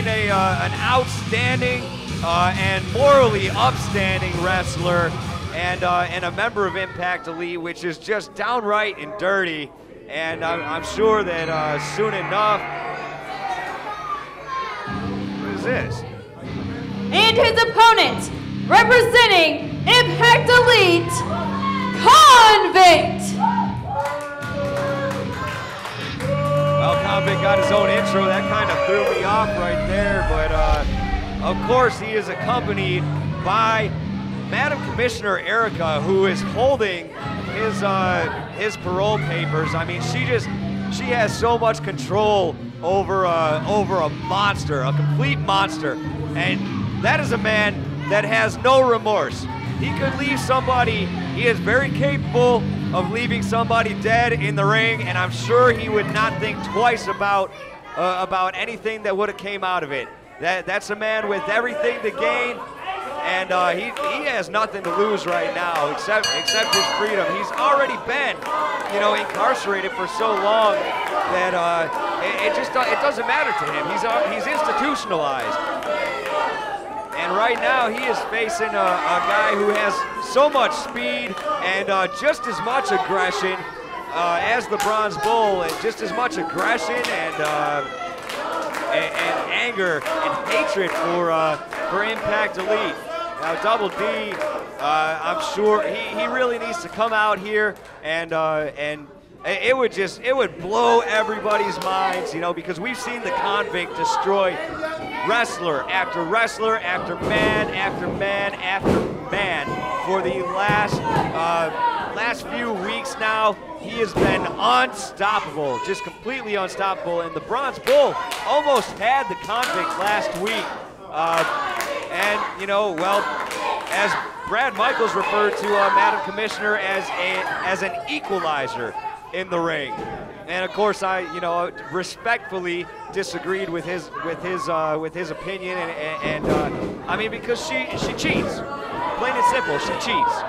an outstanding and morally upstanding wrestler and a member of Impact Elite, which is just downright and dirty. And I'm sure that soon enough. What is this? And his opponent, representing Impact Elite, Convict! Well, Convict got his own intro. That kind of threw me off right there. But, of course, he is accompanied by Madam Commissioner Erica, who is holding his parole papers. I mean, she has so much control over a monster, a complete monster. And that is a man that has no remorse. He could leave somebody, he is very capable of leaving somebody dead in the ring, and I'm sure he would not think twice about anything that would have came out of it. That's a man with everything to gain, and he has nothing to lose right now except his freedom. He's already been, incarcerated for so long that it doesn't matter to him. He's institutionalized. And right now he is facing a guy who has so much speed and just as much aggression as the Bronze Bull, and just as much aggression and anger and hatred for Impact Elite. Now Double D, I'm sure he really needs to come out here and it would blow everybody's minds, because we've seen the Convict destroy wrestler after wrestler after man after man after man for the last few weeks now. He has been unstoppable, just completely unstoppable, and the Bronze Bull almost had the Convict last week. As Brad Michaels referred to Madam Commissioner as an equalizer in the ring, and of course I respectfully disagreed with his opinion, and I mean, because she cheats, plain and simple, she cheats.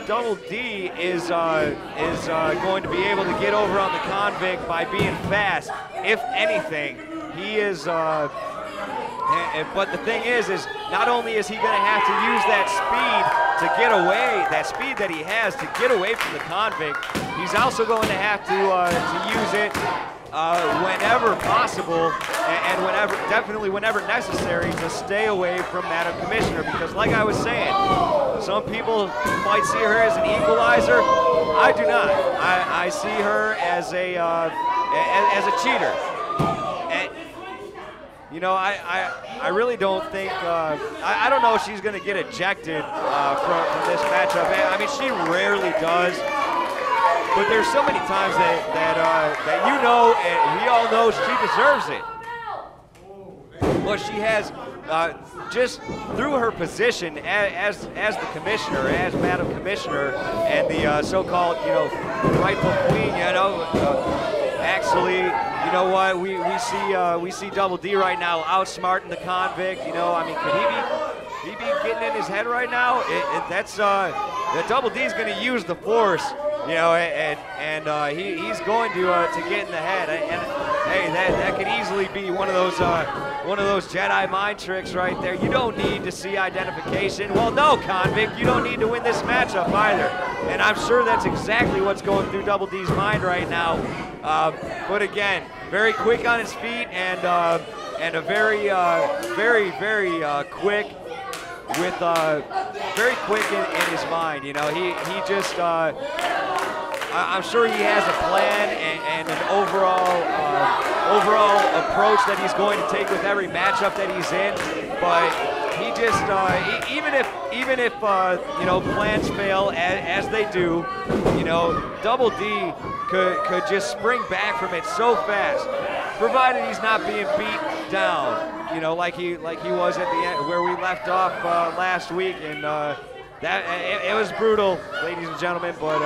Double D is going to be able to get over on the Convict by being fast. If anything, he is. But the thing is not only is he going to have to use that speed to get away, that speed that he has to get away from the Convict, he's also going to have to use it whenever possible and whenever necessary to stay away from Madam Commissioner. Because like I was saying, some people might see her as an equalizer. I do not. I see her as a cheater. I really don't think, I don't know if she's going to get ejected from this matchup. I mean, she rarely does, but there's so many times that and we all know she deserves it. But she has, just through her position as the commissioner, as Madam Commissioner, and the so-called, rightful queen, actually, you know what? We see Double D right now outsmarting the Convict. I mean, could he be getting in his head right now? That Double D is going to use the force, and he's going to get in the head. And hey, that could easily be one of those Jedi mind tricks right there. You don't need to see identification. Well, no, Convict, you don't need to win this matchup either. And I'm sure that's exactly what's going through Double D's mind right now. But again, very quick on his feet and a very quick with very quick in his mind. He just I'm sure he has a plan and an overall approach that he's going to take with every matchup that he's in. But he just even if plans fail as they do, Double D could just spring back from it so fast, provided he's not being beat down, you know, like he was at the end where we left off last week, and it was brutal, ladies and gentlemen. But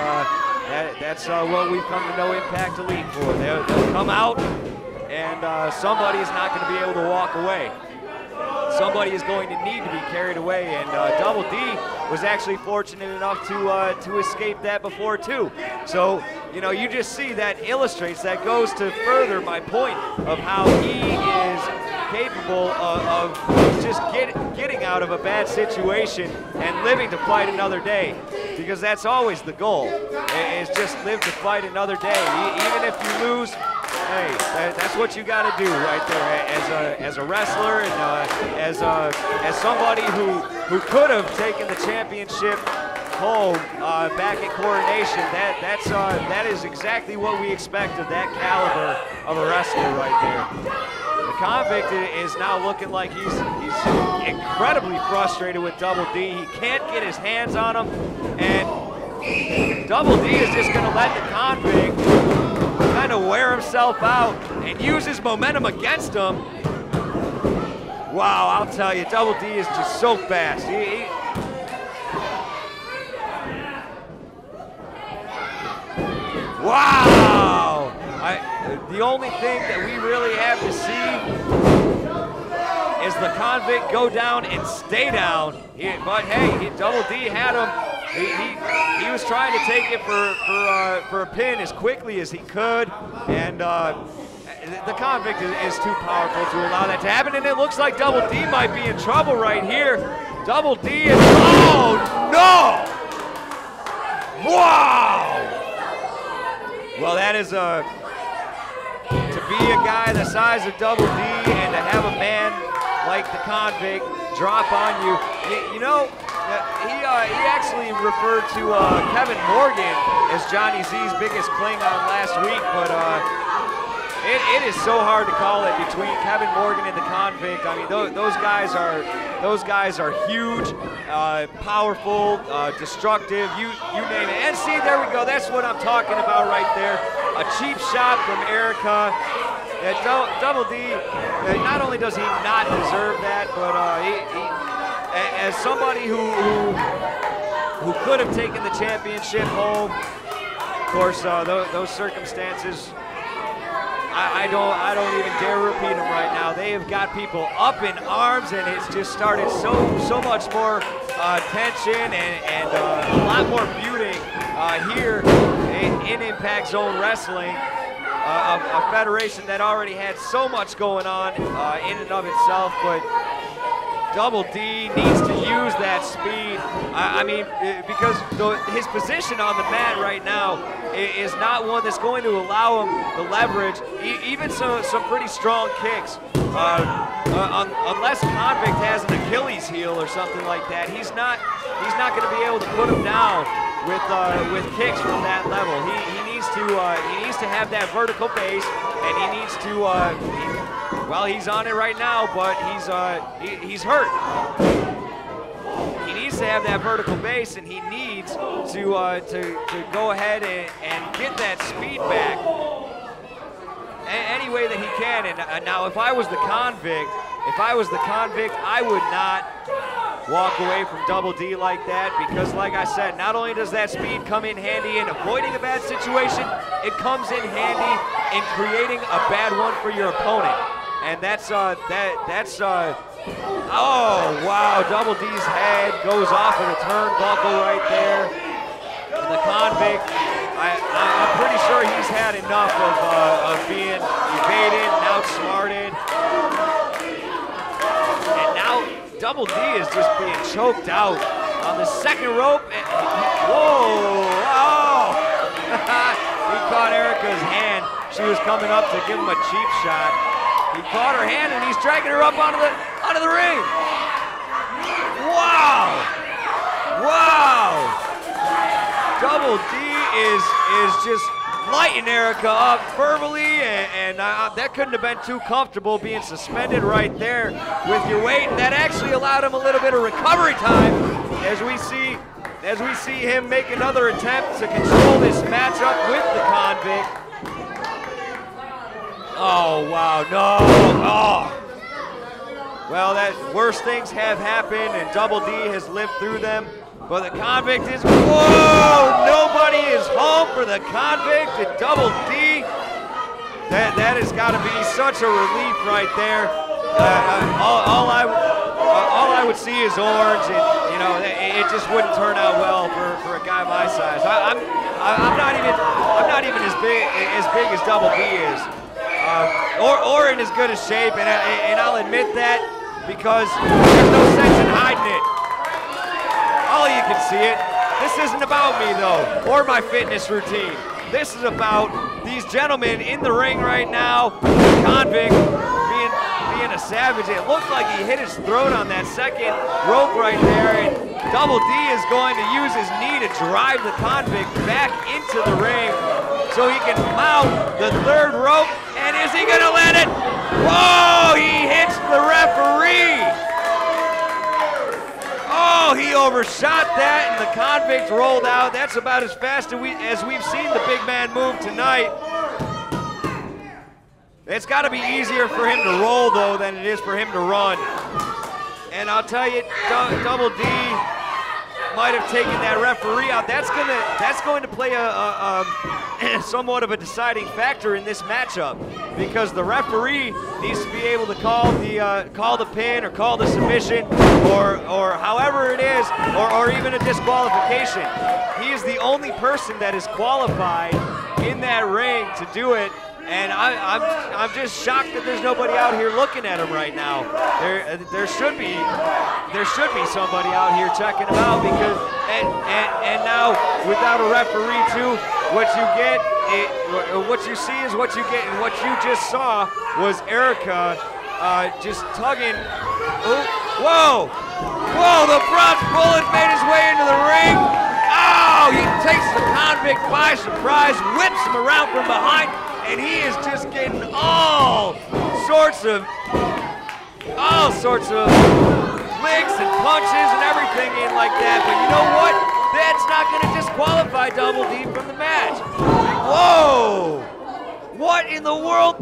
that's what we've come to know Impact Elite for. They'll come out, and somebody's not going to be able to walk away. Somebody is going to need to be carried away, and Double D was actually fortunate enough to escape that before too. So, you know, you just see that illustrates, that goes to further my point of how he is capable of just getting out of a bad situation and living to fight another day, because that's always the goal, is just live to fight another day. Even if you lose, hey, that's what you got to do right there as a wrestler, and as somebody who could have taken the championship home back at Coronation. That is exactly what we expect of that caliber of a wrestler right there. The Convict is now looking like he's incredibly frustrated with Double D. He can't get his hands on him, and Double D is just going to let the Convict kind of wear himself out and use his momentum against him. Wow, I'll tell you, Double D is just so fast. Wow! The only thing that we really have to see is the Convict go down and stay down. But hey, Double D had him. He was trying to take it for a pin as quickly as he could, and the Convict is too powerful to allow that to happen. And it looks like Double D might be in trouble right here. Double D is, oh no! Wow! Well, that is to be a guy the size of Double D and to have a man like the Convict drop on you. You know, he actually referred to Kevin Morgan as Johnny Z's biggest Klingon last week, but it is so hard to call it between Kevin Morgan and the Convict. I mean, those guys are huge, powerful, destructive. You name it. And see, there we go. That's what I'm talking about right there. A cheap shot from Erica. Double D. Not only does he not deserve that, but as somebody who could have taken the championship home, of course, those circumstances. I don't even dare repeat them right now. They have got people up in arms, and it's just started so much more tension and a lot more feuding here in Impact Zone Wrestling, a federation that already had so much going on in and of itself, but Double D needs to use that speed. I mean, because his position on the mat right now is not one that's going to allow him the leverage, even some pretty strong kicks. Unless Convict has an Achilles heel or something like that, he's not going to be able to put him down with kicks from that level. He needs to have that vertical base, and he needs to. Well, he's on it right now, but he's hurt. He needs to have that vertical base, and he needs to go ahead and get that speed back any way that he can. And now, if I was the Convict, I would not walk away from Double D like that, because like I said, not only does that speed come in handy in avoiding a bad situation, it comes in handy in creating a bad one for your opponent. And that's oh wow, Double D's head goes off of the turnbuckle right there. And the Convict, I'm pretty sure he's had enough of being evaded and outsmarted. And now Double D is just being choked out on the second rope. And, whoa! Oh! He caught Erica's hand. She was coming up to give him a cheap shot. He caught her hand and he's dragging her up onto the ring. Wow! Wow! Double D is just lighting Erica up verbally, and that couldn't have been too comfortable being suspended right there with your weight. And that actually allowed him a little bit of recovery time, as we see as we see him make another attempt to control this matchup with the convict. Oh, wow, no. Oh. Well, worse things have happened, and Double D has lived through them. But the convict is, whoa! Nobody is home for the convict and Double D. That has got to be such a relief right there. All I would see is orange, and you know it just wouldn't turn out well for a guy my size. I'm not even as big as Double D is, or in as good a shape, and I'll admit that because there's no sense in hiding it. All you can see it. This isn't about me though, or my fitness routine. This is about these gentlemen in the ring right now. Convict being a savage. It looked like he hit his throat on that second rope right there, and Double D is going to use his knee to drive the convict back into the ring so he can mount the third rope. And is he gonna land it? Whoa, he hits the referee. Oh, he overshot that, and the convict rolled out. That's about as fast as we've seen the big man move tonight. It's got to be easier for him to roll, though, than it is for him to run. And I'll tell you, Double D might have taken that referee out. That's going to play a somewhat of a deciding factor in this matchup, because the referee needs to be able to call the pin or call the submission or however it is, or even a disqualification. He is the only person that is qualified in that ring to do it. And I'm just shocked that there's nobody out here looking at him right now. There should be somebody out here checking him out, because and now without a referee too, what you see is what you get, and what you just saw was Erica just tugging. Whoa! The Bronze Bullet made his way into the ring. Oh, he takes the convict by surprise, whips him around from behind. And he is just getting all sorts of licks and punches and everything in like that. But you know what? That's not going to disqualify Double D from the match. Whoa! What in the world?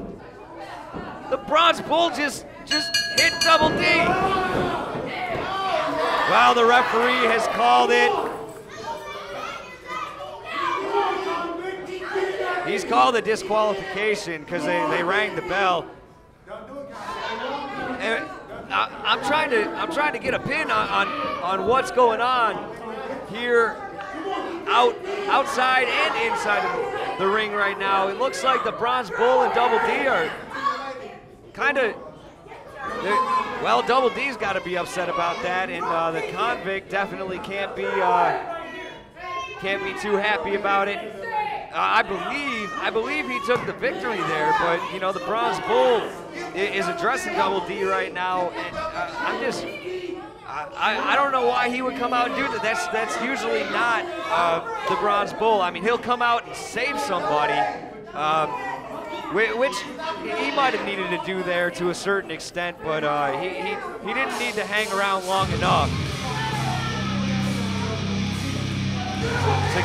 The Bronze Bull just hit Double D. Well, the referee has called it. He's called a disqualification because they rang the bell. And I'm trying to get a pin on what's going on here outside and inside of the ring right now. It looks like the Bronze Bull and Double D are kind of, well, Double D's got to be upset about that, and the convict definitely can't be too happy about it. I believe he took the victory there, but you know the Bronze Bull is addressing Double D right now, and I don't know why he would come out and do that. That's usually not the Bronze Bull. I mean, he'll come out and save somebody, which he might have needed to do there to a certain extent, but he didn't need to hang around long enough to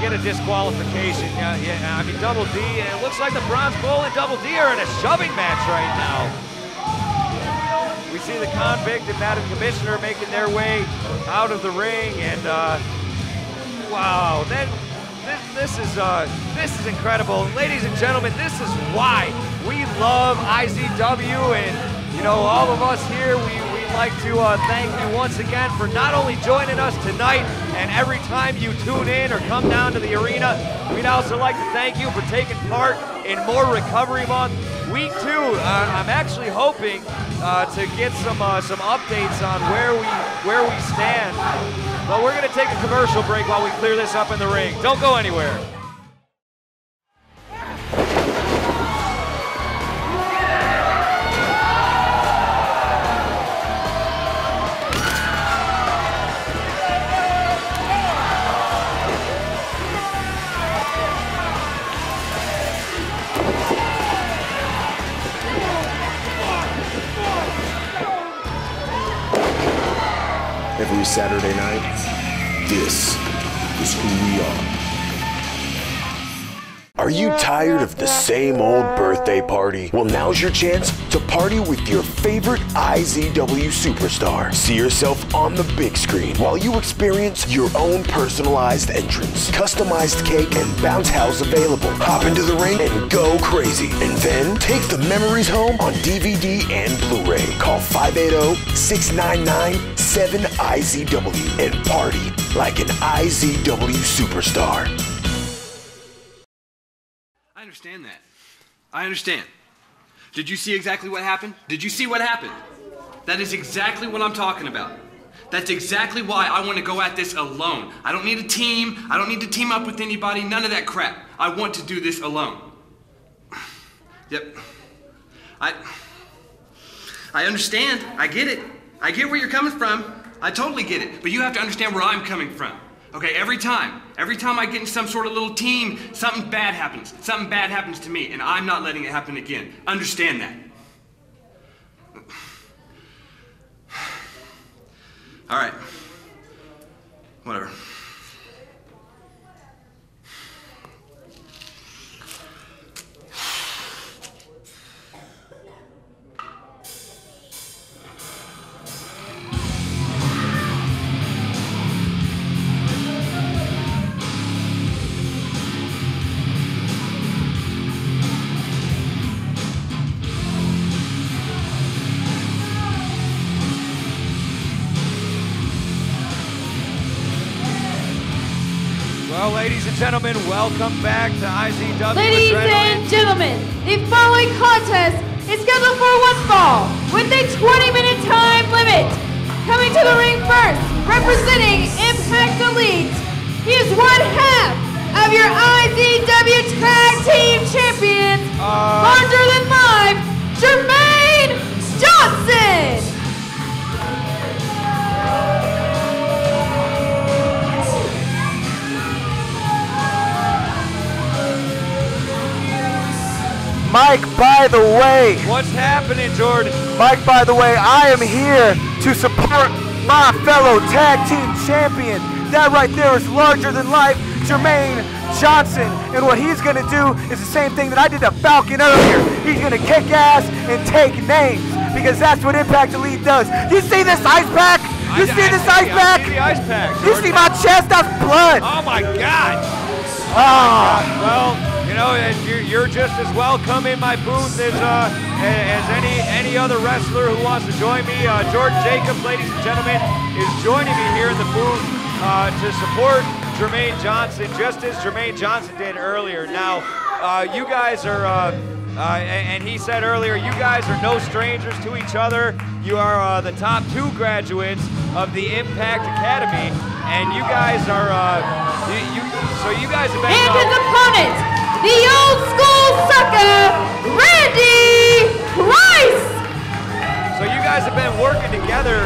get a disqualification. Yeah, I mean, Double D, and it looks like the Bronze Bull and Double D are in a shoving match right now. We see the convict and Madam Commissioner making their way out of the ring, and wow, this is incredible. Ladies and gentlemen, this is why we love IZW, and you know, all of us here, we'd like to thank you once again for not only joining us tonight and every time you tune in or come down to the arena. We'd also like to thank you for taking part in More Recovery Month. Week 2, I'm actually hoping to get some updates on where we stand. But we're going to take a commercial break while we clear this up in the ring. Don't go anywhere. Every Saturday night, This is who we are. Are you tired of the same old birthday party? Well, now's your chance to party with your favorite IZW superstar. See yourself on the big screen while you experience your own personalized entrance. Customized cake and bounce house available. Hop into the ring and go crazy. And then take the memories home on DVD and Blu-ray. Call 580-699-7IZW and party like an IZW superstar. I understand that. I understand. Did you see exactly what happened? Did you see what happened? That is exactly what I'm talking about. That's exactly why I want to go at this alone. I don't need a team. I don't need to team up with anybody. None of that crap. I want to do this alone. Yep. I understand. I get it. I get where you're coming from. I totally get it. But you have to understand where I'm coming from. Okay, every time I get in some sort of little team, something bad happens. Something bad happens to me, and I'm not letting it happen again. Understand that. All right. Whatever. Well, ladies and gentlemen, welcome back to IZW Ladies Adrenaline. and gentlemen, the following contest is scheduled for one fall with a 20-minute time limit. Coming to the ring first, representing Impact Elite, he is one half of your IZW Tag Team Champions, larger than life, Jermaine Johnson. Mike, by the way. What's happening, Jordan? Mike, by the way, I am here to support my fellow tag team champion. That right there is larger than life, Jermaine Johnson. And what he's gonna do is the same thing that I did to Falcon earlier. He's gonna kick ass and take names, because that's what Impact Elite does. You see this ice pack? You see this ice pack? I see the ice pack, You see my chest? That's blood. Oh my God. Well, you know, you're just as welcome in my booth as any other wrestler who wants to join me. Jordan Jacobs, ladies and gentlemen, is joining me here in the booth to support Jermaine Johnson, just as Jermaine Johnson did earlier. Now, you guys are, and he said earlier, you guys are no strangers to each other. You are the top 2 graduates of the Impact Academy, and you guys are, so you guys have been... And his opponent, the old school sucker, Randy Rice. So you guys have been working together,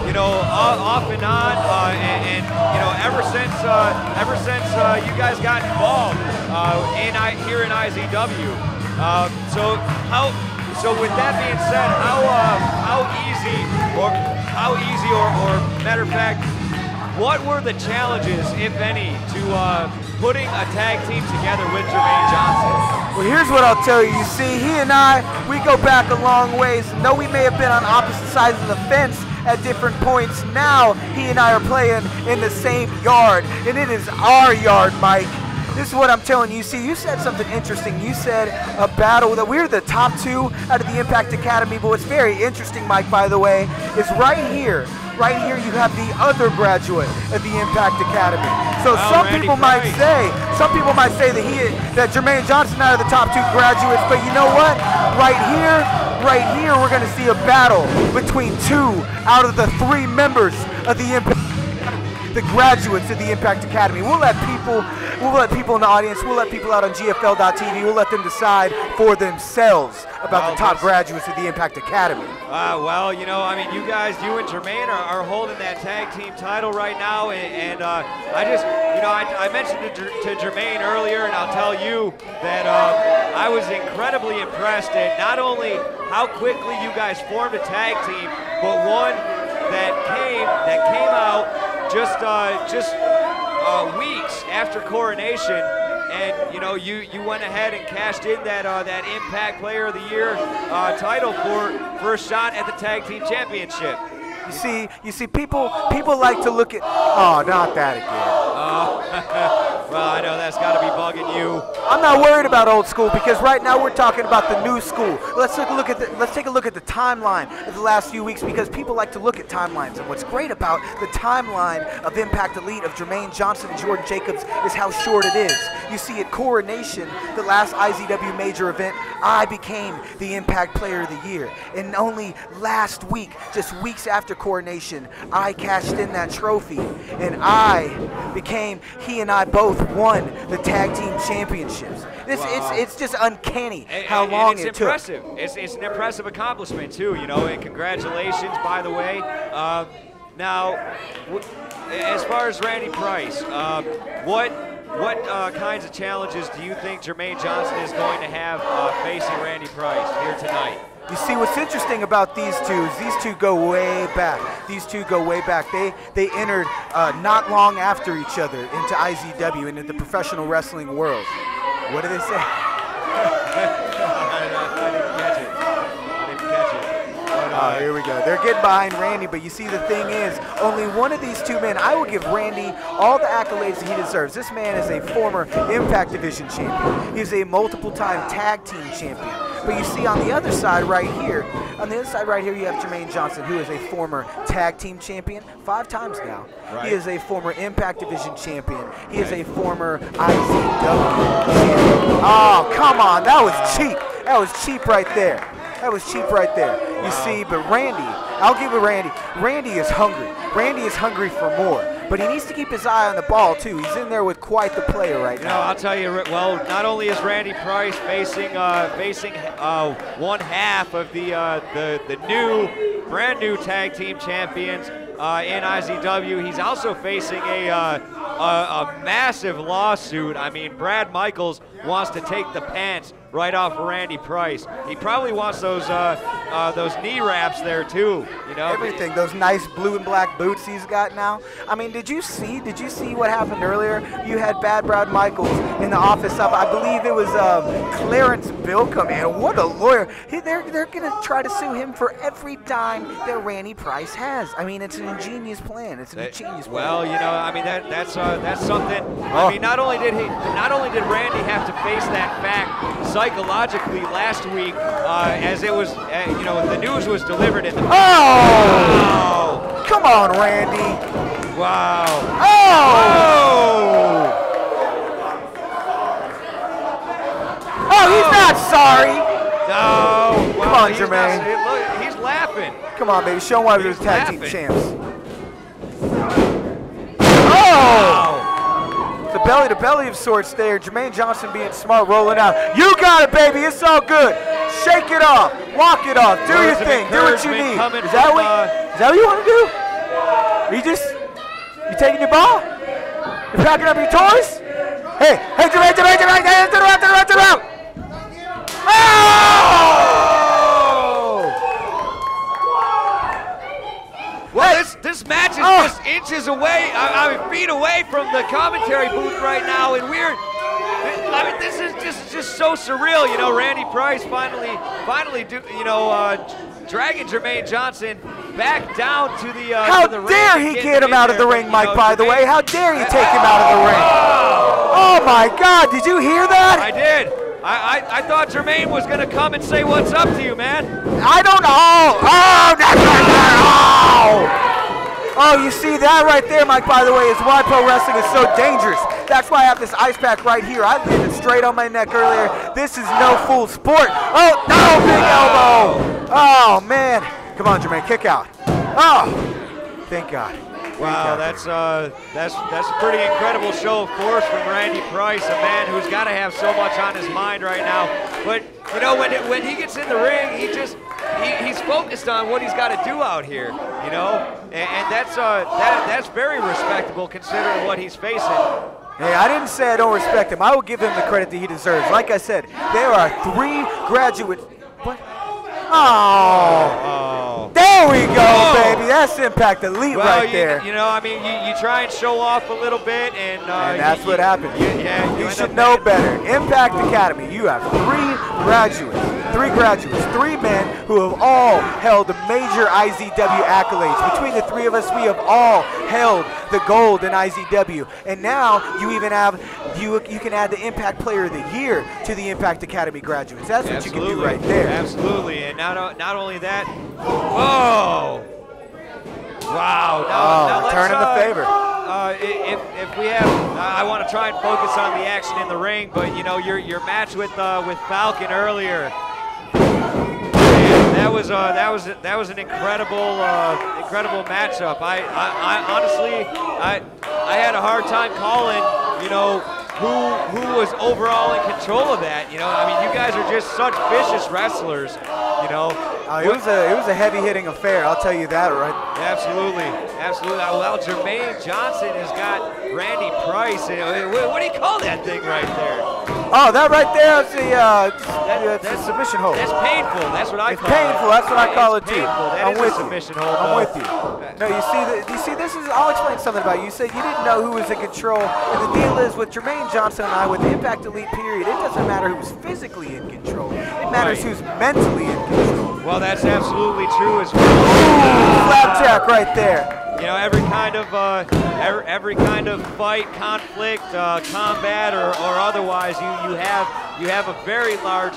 you know, off and on, and you know, ever since you guys got involved here in IZW. So with that being said, how easy or matter of fact, what were the challenges, if any, to putting a tag team together with Jermaine Johnson? Well, here's what I'll tell you. You see, he and I, we go back a long ways. And though we may have been on opposite sides of the fence at different points, now he and I are playing in the same yard. And it is our yard, Mike. This is what I'm telling you. See, you said something interesting. You said a battle that we're the top 2 out of the Impact Academy. But what's very interesting, Mike, by the way, is right here. Right here you have the other graduate of the Impact Academy. So some people might say that Jermaine Johnson out of the top 2 graduates, but you know what? Right here we're gonna see a battle between 2 out of the 3 members of the Impact Academy, the graduates of the Impact Academy. We'll let people in the audience, we'll let people out on GFL.TV, we'll let them decide for themselves about the top graduates of the Impact Academy. Well, you know, I mean, you guys, you and Jermaine are holding that tag team title right now, and I just, you know, I mentioned it to Jermaine earlier, and I'll tell you that I was incredibly impressed at not only how quickly you guys formed a tag team, but one that came out just weeks after Coronation, and you went ahead and cashed in that that Impact Player of the Year title for a shot at the Tag Team Championship. You see, people like to look at. Oh, not that again. Well, I know that's got to be bugging you. I'm not worried about old school because right now we're talking about the new school. Let's take a look at the timeline of the last few weeks because people like to look at timelines. And what's great about the timeline of Impact Elite of Jermaine Johnson and Jordan Jacobs is how short it is. You see, at Coronation, the last IZW major event, I became the Impact Player of the Year. And only last week, just weeks after Coronation, I cashed in that trophy. And he and I both won the tag team championships. It's just uncanny how long it took. It's impressive. It's an impressive accomplishment too, and congratulations, by the way. Now, as far as Randy Price, what kinds of challenges do you think Jermaine Johnson is going to have facing Randy Price here tonight? You see, what's interesting about these two is these two go way back. They entered not long after each other into IZW, into the professional wrestling world. What do they say? Oh, here we go. They're getting behind Randy, but you see, the thing is, only one of these two men, I will give Randy all the accolades that he deserves. This man is a former Impact Division champion. He's a multiple-time tag team champion. But you see, on the other side right here, you have Jermaine Johnson, who is a former tag team champion 5 times now. Right. He is a former Impact Division champion. He is a former IZW champion. Oh, come on. That was cheap. That was cheap right there. You see, but Randy, I'll give it Randy. Randy is hungry. Randy is hungry for more. But he needs to keep his eye on the ball, too. He's in there with quite the player right now. I'll tell you, well, not only is Randy Price facing one half of the brand new tag team champions in IZW, he's also facing a massive lawsuit. I mean, Brad Michaels wants to take the pants right off of Randy Price. He probably wants those knee wraps there too. Everything. Those nice blue and black boots he's got now. I mean, did you see what happened earlier? You had Bad Brad Michaels in the office of, I believe it was Clarence Bilcom, and what a lawyer. They're gonna try to sue him for every dime that Randy Price has. I mean, it's an ingenious plan. Well, I mean that's something. I mean, not only did Randy have to face that fact psychologically last week, as it was, the news was delivered in the. Oh! Come on, Randy. Wow. Oh! Oh, he's not sorry. No. Well, come on, Jermaine. Look, he's laughing. Come on, baby. Show him why we're tag team champs. Oh! The belly-to-belly of sorts there. Jermaine Johnson being smart, rolling out. You got it, baby. It's all good. Shake it off. Walk it off. Do your thing. Do what you need. Is that what you want to do? Are you taking your ball? You packing up your toys? Hey, Jermaine, turn around. Oh! Well, this match is just inches away, feet away from the commentary booth right now, and this is just so surreal. Randy Price finally dragging Jermaine Johnson back down to the How dare he get him out of the ring, Mike, by the way? How dare he take him out of the ring? Oh, my God. Did you hear that? I did. I thought Jermaine was going to come and say what's up to you, man. I don't know. Oh, you see that right there, Mike, by the way, is why pro wrestling is so dangerous. That's why I have this ice pack right here. I landed straight on my neck earlier. This is no fool sport. Oh, no, big elbow. Oh, man. Come on, Jermaine, kick out. Oh, thank God. Wow, that's a pretty incredible show of force from Randy Price, a man who's got to have so much on his mind right now. But when he gets in the ring, he's focused on what he's got to do out here, and that's very respectable considering what he's facing. Hey, I didn't say I don't respect him. I will give him the credit that he deserves. Like I said, there are 3 graduate. What? Oh. There we go, baby. That's Impact Elite right there. You know, I mean, you try and show off a little bit, and that's what happens. You end should up know better. Impact Academy, you have three men who have all held major IZW accolades. Between the three of us, we have all held the gold in IZW. And now you even have, you can add the Impact Player of the Year to the Impact Academy graduates. That's what you can do right there. Absolutely, and not only that, whoa! Wow! Now let's, turning the favor. If we have, I want to try and focus on the action in the ring, but you know your match with Falcon earlier, man, that was an incredible matchup. I honestly had a hard time calling, you know, who was overall in control of that. You know, I mean, you guys are just such vicious wrestlers. You know, it was a heavy-hitting affair. I'll tell you that, right? Absolutely. Well, Jermaine Johnson has got Randy Price. What do you call that thing right there? Oh, that right there is the submission hold. That's painful. That's what I call it. It's painful. That's what I call it too. I'm with you. Submission hold. I'm with you. No, you see, this is. I'll explain something about you. You said you didn't know who was in control, and the deal is with Jermaine Johnson and I, with Impact Elite period, it doesn't matter who's physically in control. It matters who's mentally in control. Well, that's absolutely true as well. Flapjack right there. You know, every kind of fight, conflict, combat, or otherwise, you have a very large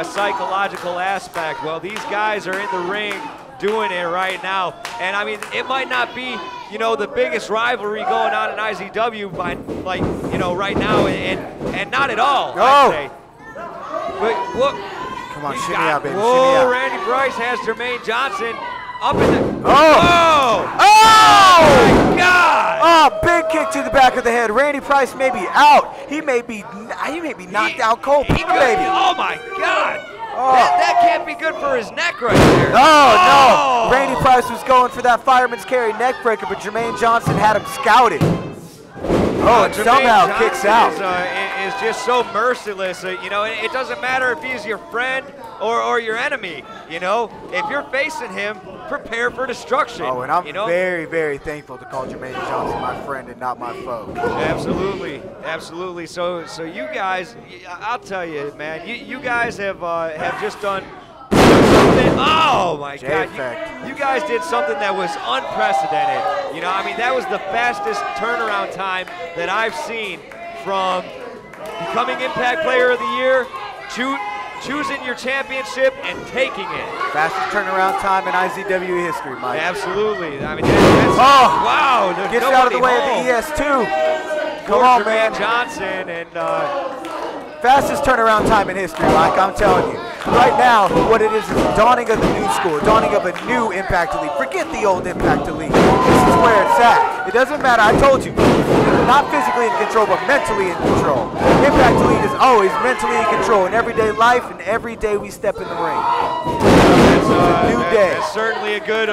psychological aspect. Well, these guys are in the ring doing it right now, and I mean, it might not be, you know, the biggest rivalry going on in IZW by, like, you know, right now, and not at all. I'd say. But look. Come on, shimmy out, baby. Whoa, Randy Price has Jermaine Johnson up in the. Oh! My God! Oh, big kick to the back of the head. Randy Price may be out. He may be knocked out cold. Baby. Oh my God! Oh. That can't be good for his neck right there. No. Randy Price was going for that fireman's carry neck breaker, but Jermaine Johnson had him scouted. Oh, and somehow Johnson kicks out. Is just so merciless. You know, it doesn't matter if he's your friend or your enemy. You know, if you're facing him, prepare for destruction. Oh, and I'm very, very thankful to call Jermaine Johnson my friend and not my foe. Absolutely. So you guys, I'll tell you, man, you guys have just done. Oh my God! You guys did something that was unprecedented. You know, I mean, that was the fastest turnaround time that I've seen from becoming Impact Player of the Year, choosing your championship, and taking it. Fastest turnaround time in IZW history, Mike. Absolutely. I mean, that's wow. Gets out of the way of the ES2. Come on, man. Johnson and. Fastest turnaround time in history, Mike, I'm telling you. Right now, what it is the dawning of the new school, dawning of a new Impact Elite. Forget the old Impact Elite. This is where it's at. It doesn't matter, I told you. Not physically in control, but mentally in control. Impact Elite is always mentally in control in everyday life and every day we step in the ring. It's a new day. That's certainly a good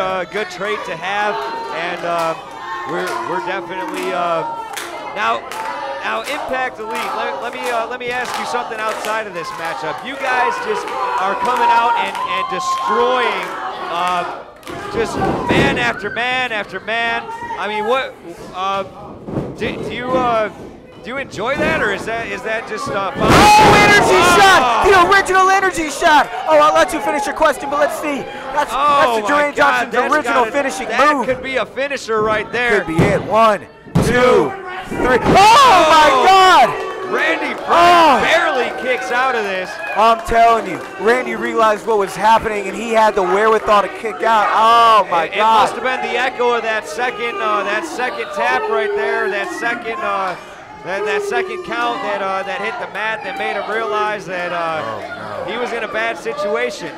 trait to have, and we're definitely Now, Impact Elite, let me ask you something outside of this matchup. You guys just are coming out and destroying just man after man after man. I mean, what do you enjoy that, or is that just fun? Oh, energy shot! The original energy shot! Oh, I'll let you finish your question, but let's see. That's Jermaine Johnson's original finishing move. That could be a finisher right there. Could be it. 1, 2, 3. Oh my God! Randy barely kicks out of this. I'm telling you, Randy realized what was happening, and he had the wherewithal to kick out. Oh my God! It must have been the echo of that second tap right there, that second count that hit the mat that made him realize that he was in a bad situation.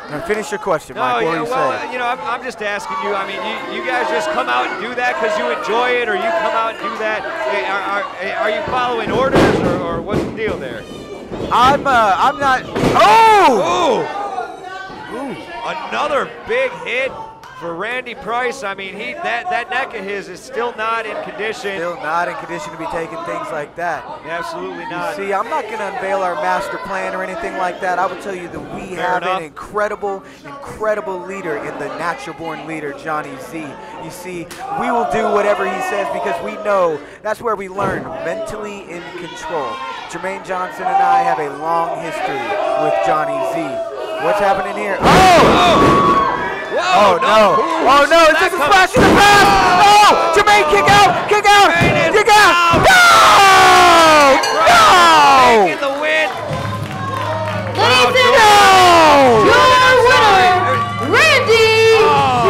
Now finish your question, Mike. You know, I'm just asking you. I mean, you guys just come out and do that because you enjoy it, or you come out and do that? Are you following orders, or what's the deal there? I'm not. Another big hit. for Randy Price, I mean, that neck of his is still not in condition. Still not in condition to be taking things like that. Absolutely not. See, I'm not going to unveil our master plan or anything like that. I will tell you that we have an incredible leader in the natural-born leader, Johnny Z. You see, we will do whatever he says because we know that's where we learn, mentally in control. Jermaine Johnson and I have a long history with Johnny Z. What's happening here? Whoa, no. Oh no, is this a splash in the pass? Oh, Jermaine, kick out! No! Making the win. Ladies and gentlemen, your winner, Randy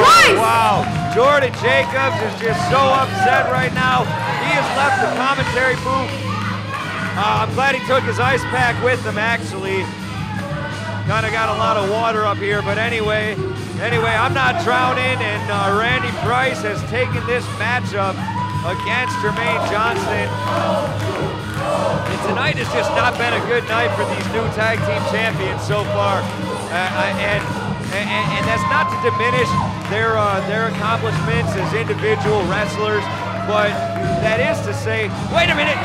Price. Wow, Jordan Jacobs is just so upset right now. He has left the commentary booth. I'm glad he took his ice pack with him, actually. Kind of got a lot of water up here, but anyway, I'm not drowning, and Randy Price has taken this matchup against Jermaine Johnson. And tonight has just not been a good night for these new tag team champions so far. And that's not to diminish their accomplishments as individual wrestlers, but that is to say, wait a minute!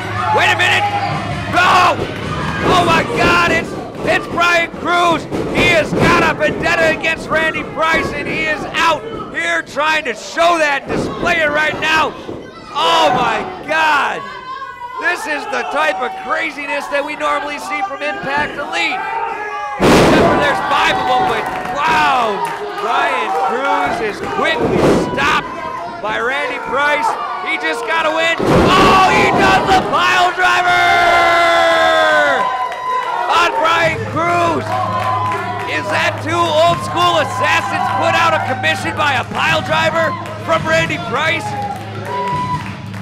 No! Oh my God, it's Brian Cruz. He has got a vendetta against Randy Price, and he is out here trying to show that and display it right now. Oh my God. This is the type of craziness that we normally see from Impact Elite. Except for there's 5 of them, but wow, Brian Cruz is quickly stopped by Randy Price. He just got to win. Oh, he does the pile driver on Brian Cruz. Is that 2 old school assassins put out of commission by a pile driver from Randy Price?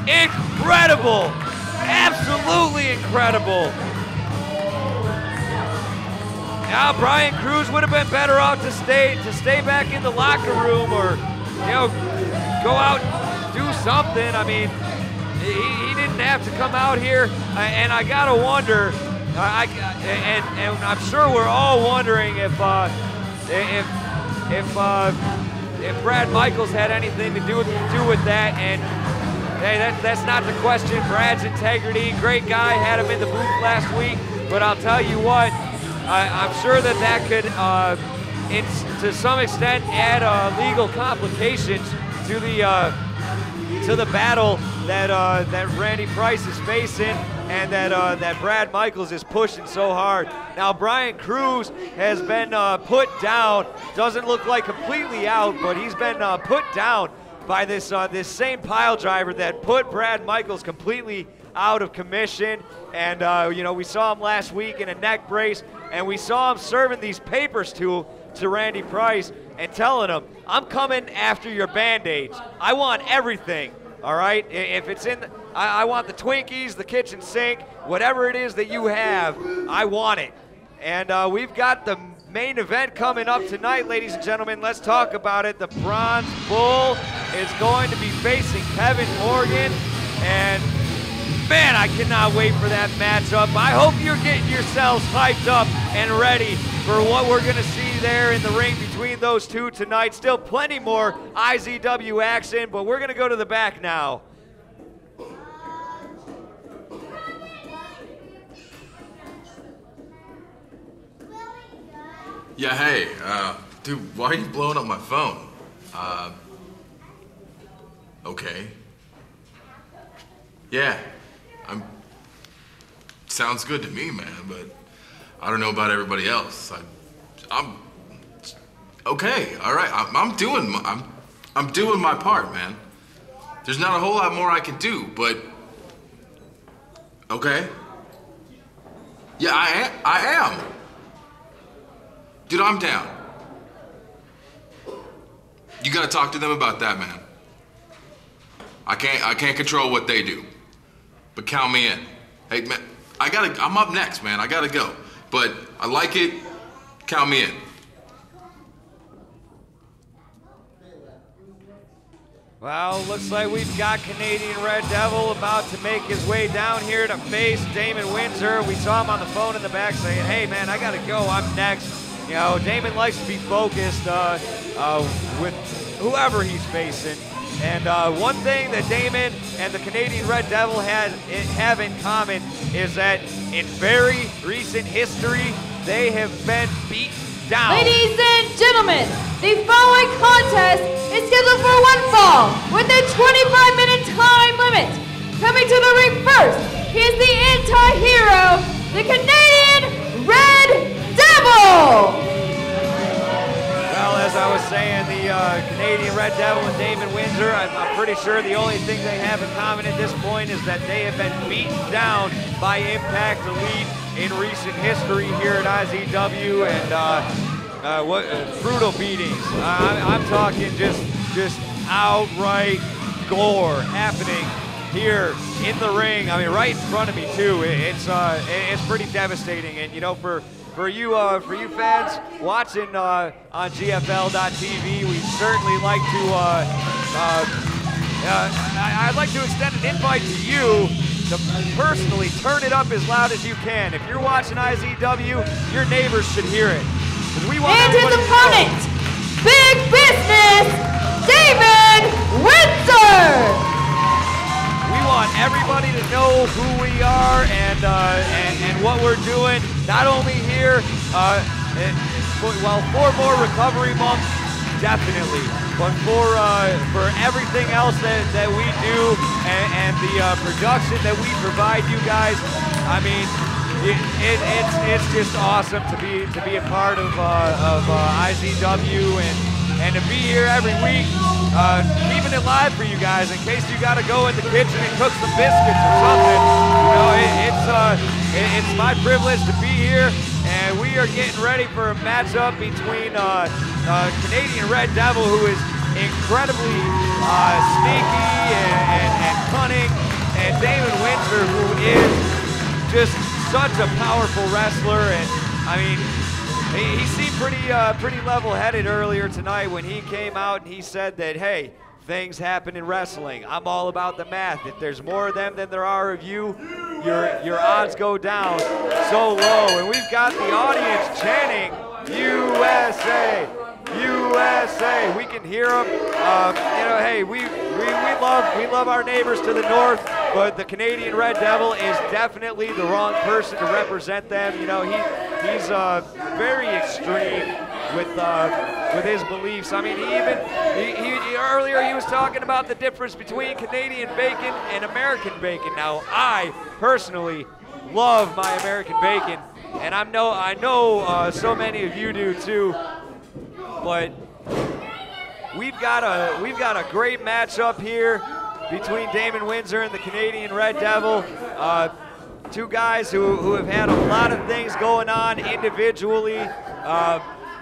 Incredible. Absolutely incredible. Now Brian Cruz would have been better off to stay back in the locker room, or go out and do something. I mean, he didn't have to come out here, and I gotta wonder. And I'm sure we're all wondering if Brad Michaels had anything to do with that. And hey, that's not the question. Brad's integrity, great guy, had him in the booth last week. But I'll tell you what, I'm sure that could, to some extent, add legal complications to the battle that Randy Price is facing, and that Brad Michaels is pushing so hard. Now Brian Cruz has been put down. Doesn't look like completely out, but he's been put down by this same pile driver that put Brad Michaels completely out of commission. And we saw him last week in a neck brace, and we saw him serving these papers to Randy Price and telling him, "I'm coming after your Band-Aids. I want everything. All right, if it's in, I want the Twinkies, the kitchen sink, whatever it is that you have, I want it." And we've got the main event coming up tonight, ladies and gentlemen. Let's talk about it. The Bronze Bull is going to be facing Kevin Morgan, and man, I cannot wait for that matchup. I hope you're getting yourselves hyped up and ready for what we're going to see there in the ring between those two tonight. Still plenty more IZW action, but we're going to go to the back now. Yeah, hey, dude, why are you blowing up my phone? Okay. Yeah, sounds good to me, man, but I don't know about everybody else. I'm okay, all right, I'm doing my part, man. There's not a whole lot more I can do, but okay. Yeah, I am. Dude, I'm down. You gotta talk to them about that, man. I can't control what they do, but count me in. Hey, man, I'm up next, man. I gotta go, but I like it. Count me in. Well, looks like we've got Canadian Red Devil about to make his way down here to face Damon Windsor. We saw him on the phone in the back saying, "Hey, man, I gotta go. I'm next." You know, Damon likes to be focused with whoever he's facing. And one thing that Damon and the Canadian Red Devil have in common is that in very recent history, they have been beat down. Ladies and gentlemen, the following contest is scheduled for one fall with a 25-minute time limit. Coming to the ring first, he is the anti-hero, the Canadian Red Devil! Well, as I was saying, the Canadian Red Devil and Damon Windsor, I'm pretty sure the only thing they have in common at this point is that they have been beaten down by Impact Elite in recent history here at IZW, and brutal beatings. I'm talking just outright gore happening here in the ring. I mean, right in front of me too. It's pretty devastating, and you know, for you fans watching on GFL.TV, we certainly like to I'd like to extend an invite to you to personally turn it up as loud as you can. If you're watching IZW, your neighbors should hear it. We want and his opponent, Big Business, Damon Windsor! We want everybody to know who we are and what we're doing, not only here, for more recovery months, definitely, but for everything else that we do and the production that we provide you guys. I mean, it's just awesome to be a part of IZW and to be here every week, keeping it live for you guys in case you got to go in the kitchen and cook some biscuits or something. You know, it's my privilege to be here, and we are getting ready for a matchup between Canadian Red Devil, who is incredibly sneaky and cunning, and Damon Windsor, who is just such a powerful wrestler. And I mean, he seemed pretty level-headed earlier tonight when he came out and he said that, hey, things happen in wrestling. I'm all about the math. If there's more of them than there are of you, your odds go down so low. And we've got the audience chanting, USA, USA. We can hear them. You know, hey, we love our neighbors to the north, but the Canadian Red Devil is definitely the wrong person to represent them. You know, he's very extreme with his beliefs. I mean, he earlier he was talking about the difference between Canadian bacon and American bacon. Now, I personally love my American bacon, and I know so many of you do too. But we've got a great matchup here between Damon Windsor and the Canadian Red Devil. Two guys who have had a lot of things going on individually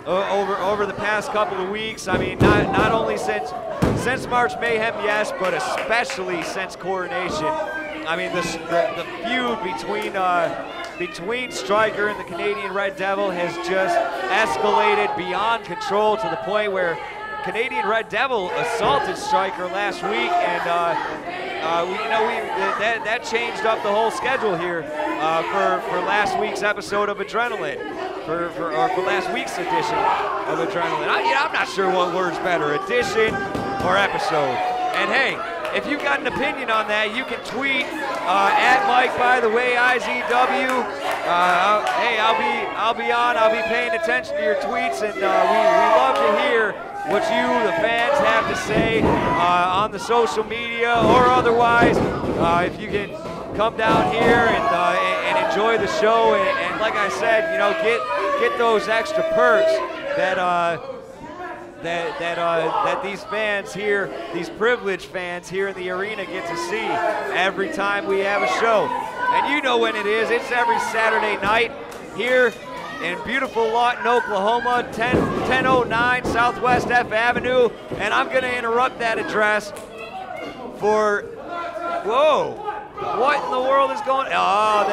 over the past couple of weeks. I mean, not only since March Mayhem, yes, but especially since Coronation. I mean, the feud between Stryker and the Canadian Red Devil has just escalated beyond control to the point where Canadian Red Devil assaulted Stryker last week, and that changed up the whole schedule here for last week's episode of Adrenaline, for last week's edition of Adrenaline. I'm not sure what word's better, edition or episode. And hey, if you've got an opinion on that, you can tweet at Mike, by the way, IZW. Hey, I'll be paying attention to your tweets, and we love to hear what you, the fans, have to say on the social media or otherwise. If you can come down here and enjoy the show, and like I said, you know, get those extra perks that these fans here, these privileged fans here in the arena get to see every time we have a show. And you know when it is. It's every Saturday night here in beautiful Lawton, Oklahoma, 1009 Southwest F Avenue. And I'm going to interrupt that address for, whoa, what in the world is going on? Oh,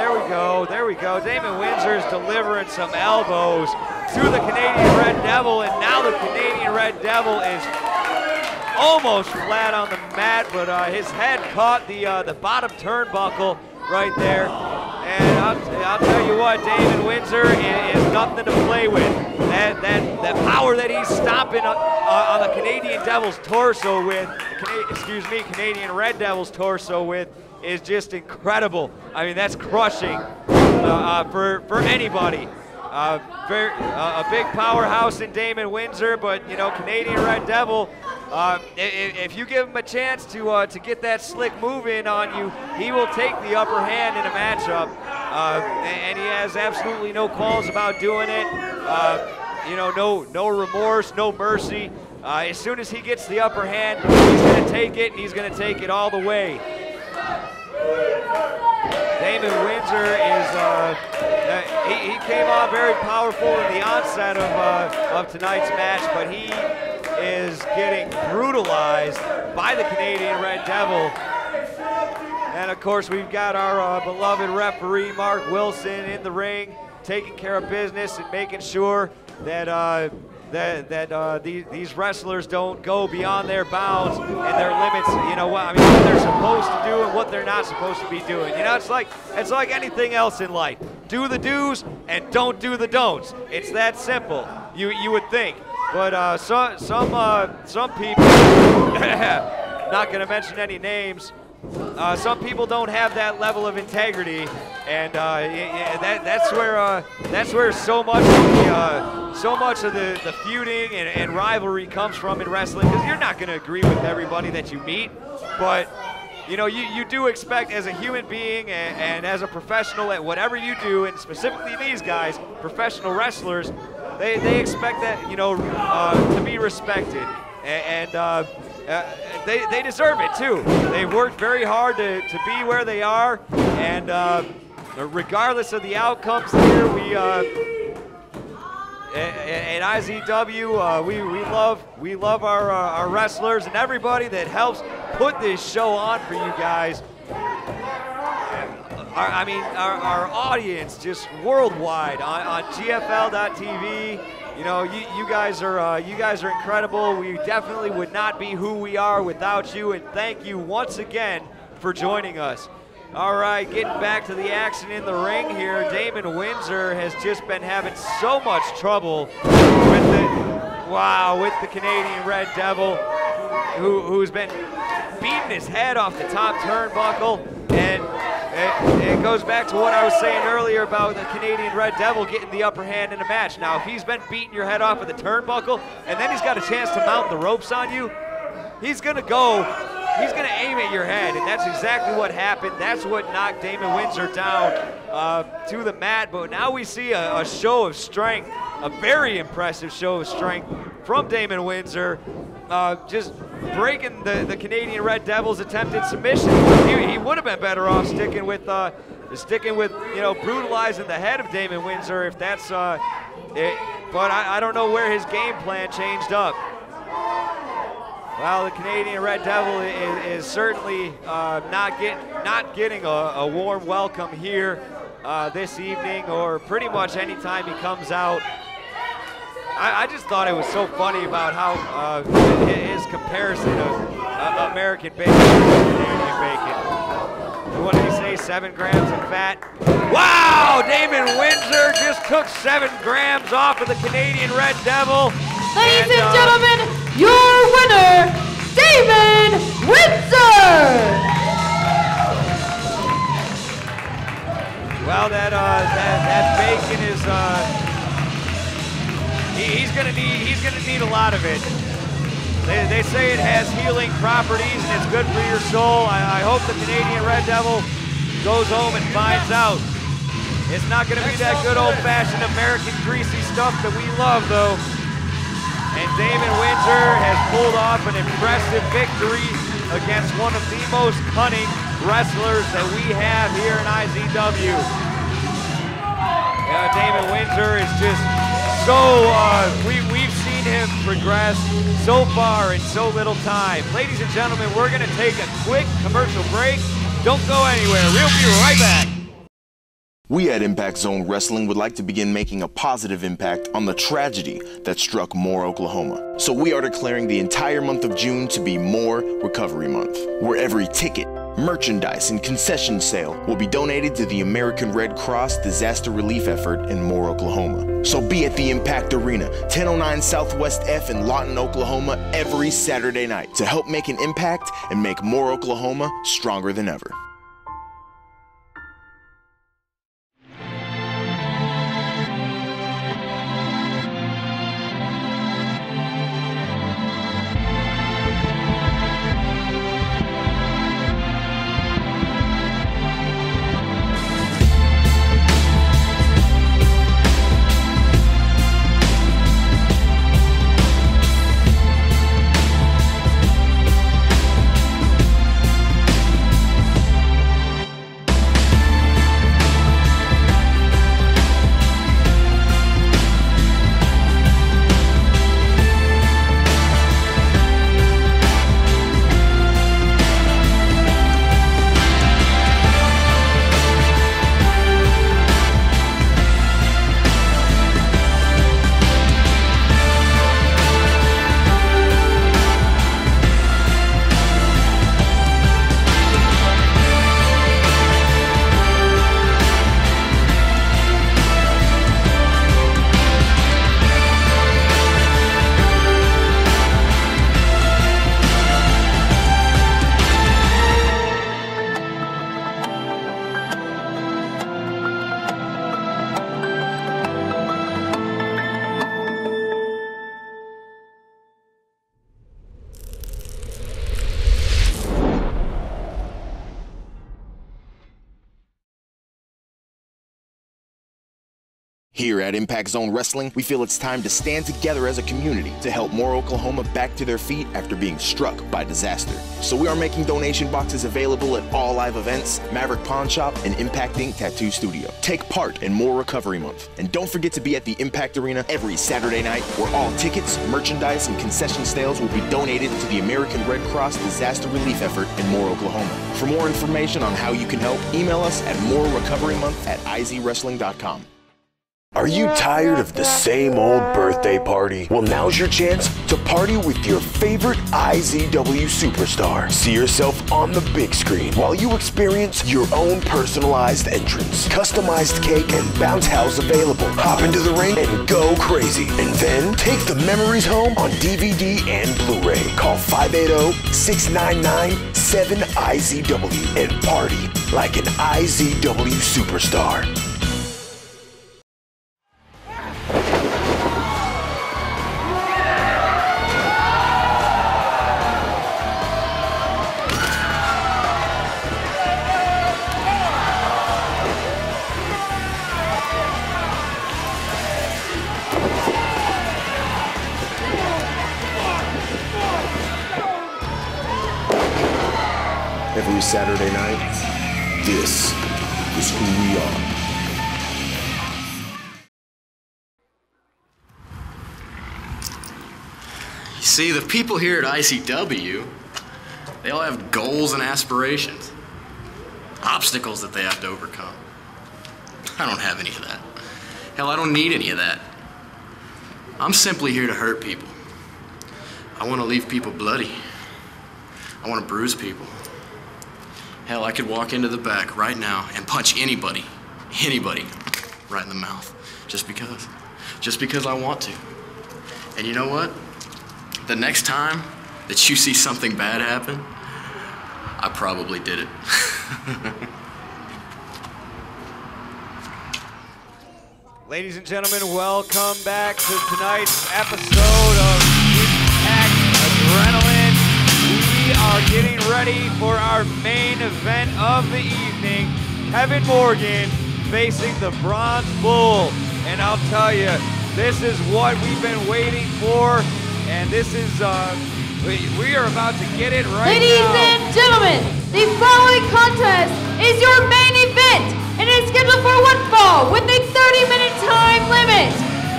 there we go. Damon Windsor is delivering some elbows to the Canadian Red Devil, and now the Canadian Red Devil is almost flat on the mat, but his head caught the bottom turnbuckle right there. And I'll tell you what, Damon Windsor is nothing to play with. That power that he's stomping on the Canadian Devil's torso with, Canadian Red Devil's torso with, is just incredible. I mean, that's crushing for anybody. A big powerhouse in Damon Windsor, but you know, Canadian Red Devil, if you give him a chance to get that slick move in on you, he will take the upper hand in a matchup, and he has absolutely no qualms about doing it. You know, no remorse, no mercy. As soon as he gets the upper hand, he's going to take it, and he's going to take it all the way. Damon Windsor is, he came on very powerful in the onset of tonight's match, but he is getting brutalized by the Canadian Red Devil. And of course, we've got our beloved referee, Mark Wilson, in the ring, taking care of business and making sure that these wrestlers don't go beyond their bounds and their limits. You know what? I mean, what they're supposed to do and what they're not supposed to be doing. You know, it's like anything else in life. Do the do's and don't do the don'ts. It's that simple. You would think, but some people, not going to mention any names. Some people don't have that level of integrity, and that's where so much of the feuding and rivalry comes from in wrestling. Because you're not going to agree with everybody that you meet, but you know you do expect as a human being and as a professional at whatever you do, and specifically these guys, professional wrestlers, they expect that, you know, to be respected, and they deserve it too. They've worked very hard to be where they are, and regardless of the outcomes here, we at IZW we love our wrestlers and everybody that helps put this show on for you guys. Our audience just worldwide on GFL.TV. You know, you guys are incredible. We definitely would not be who we are without you, and thank you once again for joining us. All right, getting back to the action in the ring here. Damon Windsor has just been having so much trouble with the Canadian Red Devil, who's been beating his head off the top turnbuckle, and it goes back to what I was saying earlier about the Canadian Red Devil getting the upper hand in a match. Now, if he's been beating your head off of the turnbuckle, and then he's got a chance to mount the ropes on you, he's gonna aim at your head, and that's exactly what happened. That's what knocked Damon Windsor down to the mat. But now we see a show of strength, a very impressive show of strength from Damon Windsor, just breaking the Canadian Red Devil's attempted submission. He would have been better off sticking with you know, brutalizing the head of Damon Windsor if that's it. But I don't know where his game plan changed up. Well, the Canadian Red Devil is certainly not getting a warm welcome here this evening, or pretty much any time he comes out. I just thought it was so funny about how his comparison of American bacon to Canadian bacon. What did he say, 7 grams of fat? Wow, Damon Windsor just took 7 grams off of the Canadian Red Devil. Ladies and gentlemen, your winner, Damon Windsor! Well, that bacon is he's gonna need a lot of it. They say it has healing properties and it's good for your soul. I hope the Canadian Red Devil goes home and finds out. It's not gonna be that good old-fashioned American greasy stuff that we love, though. And Damon Windsor has pulled off an impressive victory against one of the most cunning wrestlers that we have here in IZW. Damon Windsor is just so, we've seen him progress so far in so little time. Ladies and gentlemen, we're going to take a quick commercial break. Don't go anywhere. We'll be right back. We at Impact Zone Wrestling would like to begin making a positive impact on the tragedy that struck Moore, Oklahoma. So we are declaring the entire month of June to be Moore Recovery Month, where every ticket, merchandise, and concession sale will be donated to the American Red Cross disaster relief effort in Moore, Oklahoma. So be at the Impact Arena, 1009 Southwest F in Lawton, Oklahoma, every Saturday night to help make an impact and make Moore, Oklahoma stronger than ever. Here at Impact Zone Wrestling, we feel it's time to stand together as a community to help Moore, Oklahoma back to their feet after being struck by disaster. So we are making donation boxes available at all live events, Maverick Pawn Shop, and Impact Ink Tattoo Studio. Take part in Moore Recovery Month. And don't forget to be at the Impact Arena every Saturday night, where all tickets, merchandise, and concession sales will be donated to the American Red Cross disaster relief effort in Moore, Oklahoma. For more information on how you can help, email us at morerecoverymonth@izwrestling.com. Are you tired of the same old birthday party? Well, now's your chance to party with your favorite IZW superstar. See yourself on the big screen while you experience your own personalized entrance. Customized cake and bounce house available. Hop into the ring and go crazy. And then take the memories home on DVD and Blu-ray. Call 580-699-7IZW and party like an IZW superstar. Every Saturday night, this is who we are. You see, the people here at IZW, they all have goals and aspirations, obstacles that they have to overcome. I don't have any of that. Hell, I don't need any of that. I'm simply here to hurt people. I want to leave people bloody. I want to bruise people. Hell, I could walk into the back right now and punch anybody, right in the mouth, just because I want to. And you know what? The next time that you see something bad happen, I probably did it. Ladies and gentlemen, welcome back to tonight's episode of Impact Adrenaline. We are getting ready for our main event of the evening. Kevin Morgan facing the Bronze Bull. And I'll tell you, this is what we've been waiting for. And this is, we are about to get it right Ladies now. and gentlemen, the following contest is your main event. And it is scheduled for one fall with a 30-minute time limit.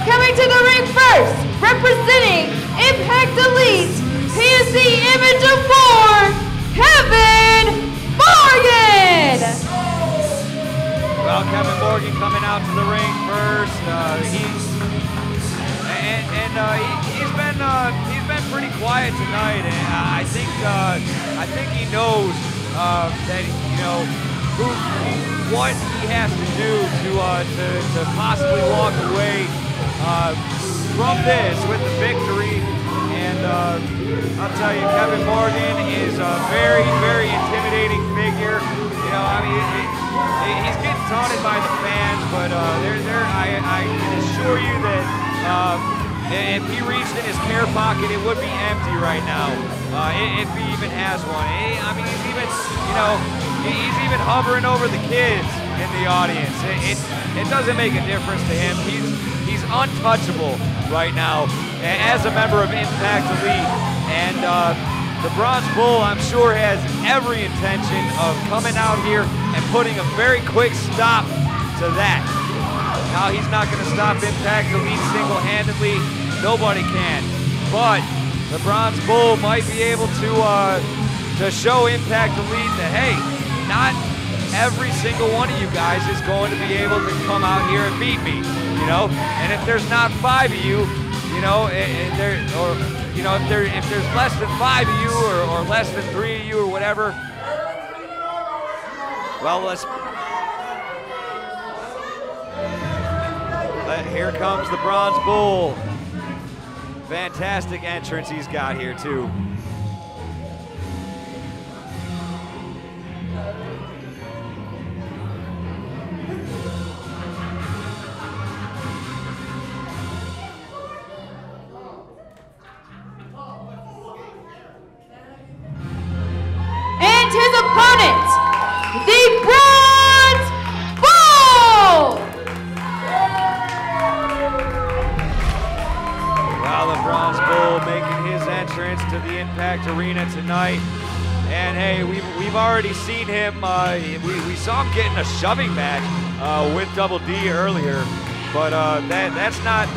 Coming to the ring first, representing Impact Elite, he is the image of Moore, Kevin Morgan! Well, Kevin Morgan coming out to the ring first. He's been pretty quiet tonight, and I think he knows that, you know, what he has to do to possibly walk away from this with the victory. And I'll tell you, Kevin Morgan is a very, very intimidating figure. You know, I mean, he's getting taunted by the fans, but I can assure you that if he reached in his care pocket, it would be empty right now, if he even has one. I mean, he's even, you know, he's even hovering over the kids in the audience. It doesn't make a difference to him. He's untouchable right now as a member of Impact Elite. And the Bronze Bull, I'm sure, has every intention of coming out here and putting a very quick stop to that. Now, he's not going to stop Impact Elite single-handedly. Nobody can. But the Bronze Bull might be able to show Impact Elite that, hey, not every single one of you guys is going to be able to come out here and beat me, you know? And if there's not 5 of you, you know, if there's less than 5 of you or less than 3 of you or whatever, well, here comes the Bronze Bull. Fantastic entrance he's got here too. And his opponent, the Bronze Bull! Well, the Bronze Bull making his entrance to the Impact Arena tonight. And hey, we've already seen him, we saw him getting a shoving match with Double D earlier. But that's not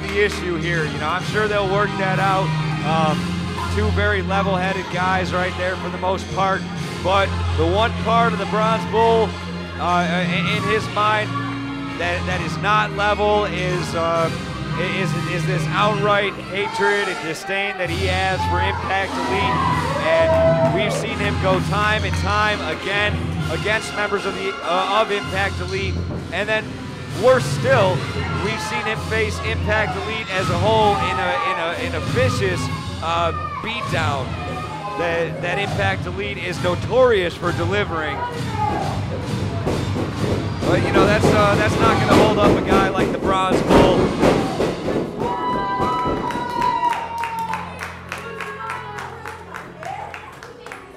the issue here. You know, I'm sure they'll work that out. Two very level-headed guys right there for the most part. But the one part of the Bronze Bull in his mind that is not level is this outright hatred and disdain that he has for Impact Elite. And we've seen him go time and time again against members of Impact Elite. And then worse still, we've seen him face Impact Elite as a whole in a vicious beatdown that Impact Elite is notorious for delivering. But you know, that's not going to hold up a guy like the Bronze Bull.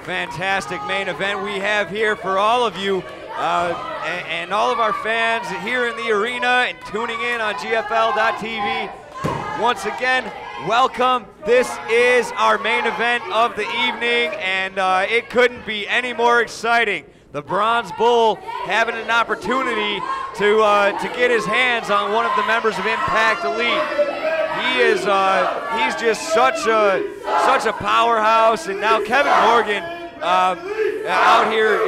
Fantastic main event we have here for all of you and all of our fans here in the arena and tuning in on GFL.TV. Once again, welcome. This is our main event of the evening, and it couldn't be any more exciting. The Bronze Bull having an opportunity to get his hands on one of the members of Impact Elite. He's just such a powerhouse, and now Kevin Morgan out here,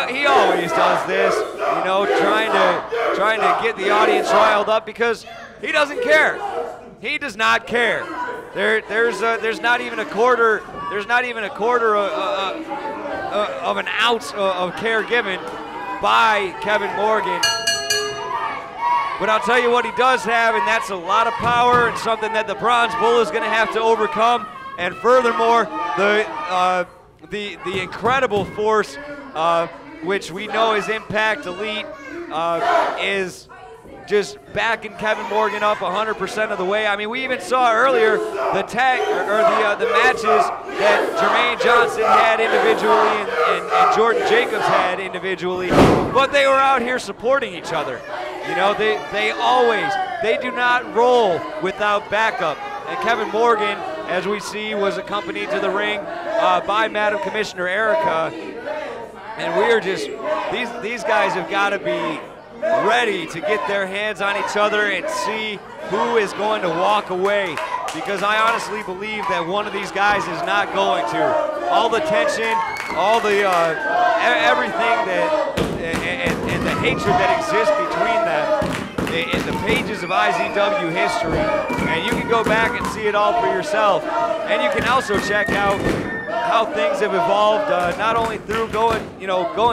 he always does this, you know, trying to get the audience riled up because he doesn't care. He does not care. There's not even a quarter. There's not even a quarter of an ounce of care given by Kevin Morgan. But I'll tell you what he does have, and that's a lot of power and something that the Bronze Bull is going to have to overcome. And furthermore, the incredible force, which we know is Impact Elite, is just backing Kevin Morgan up 100% of the way. I mean, we even saw earlier the matches that Jermaine Johnson had individually and Jordan Jacobs had individually, but they were out here supporting each other. You know, they do not roll without backup. And Kevin Morgan, as we see, was accompanied to the ring by Madam Commissioner Erica. And we're just, these guys have got to be ready to get their hands on each other and see who is going to walk away, because I honestly believe that one of these guys is not going to. All the tension, all the everything that and the hatred that exists between them in the pages of IZW history, and you can go back and see it all for yourself. And you can also check out how things have evolved, not only through going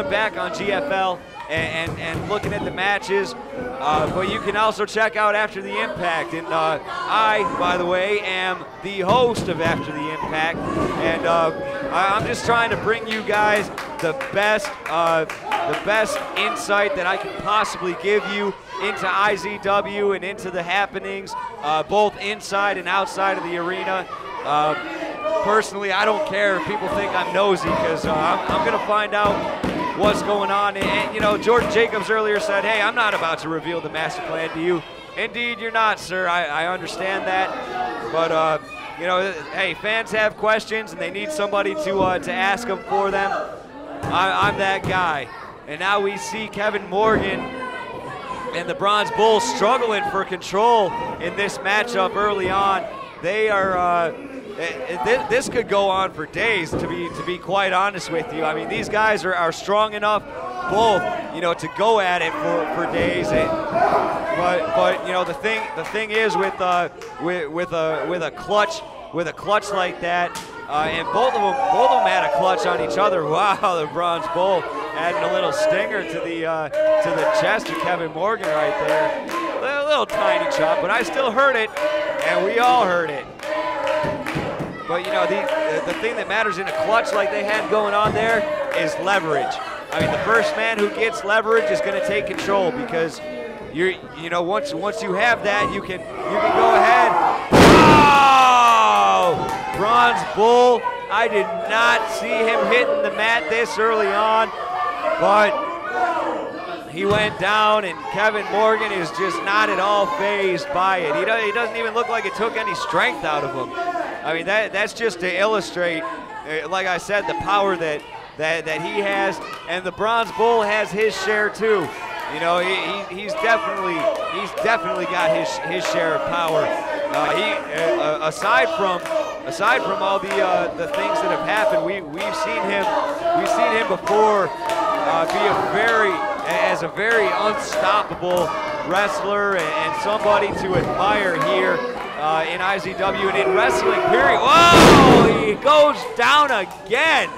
back on GFL and looking at the matches, but you can also check out After the Impact. And I, by the way, am the host of After the Impact, and I'm just trying to bring you guys the best insight that I can possibly give you into IZW and into the happenings, both inside and outside of the arena. Personally, I don't care if people think I'm nosy, because I'm going to find out what's going on. And, you know, Jordan Jacobs earlier said, hey, I'm not about to reveal the master plan to you. Indeed, you're not, sir. I understand that. But, you know, hey, fans have questions, and they need somebody to ask them for them. I'm that guy. And now we see Kevin Morgan and the Bronze Bulls struggling for control in this matchup early on. They are, this could go on for days, to be quite honest with you. I mean, these guys are strong enough, both, you know, to go at it for days. But you know, the thing is with a clutch like that, and both of them had a clutch on each other. Wow, the Bronze Bull adding a little stinger to the chest of Kevin Morgan right there. A little tiny chop, but I still heard it, and we all heard it. But you know, the thing that matters in a clutch like they had going on there is leverage. I mean, the first man who gets leverage is going to take control, because you know, once you have that, you can go ahead. Oh! Bronze Bull, I did not see him hitting the mat this early on, but he went down, and Kevin Morgan is just not at all fazed by it. He doesn't even look like it took any strength out of him. I mean, that's just to illustrate, like I said, the power that he has, and the Bronze Bull has his share too. You know, he's definitely got his share of power. Aside from all the things that have happened, we've seen him before be a very unstoppable wrestler and somebody to admire here in IZW and in wrestling, period. Whoa! He goes down again.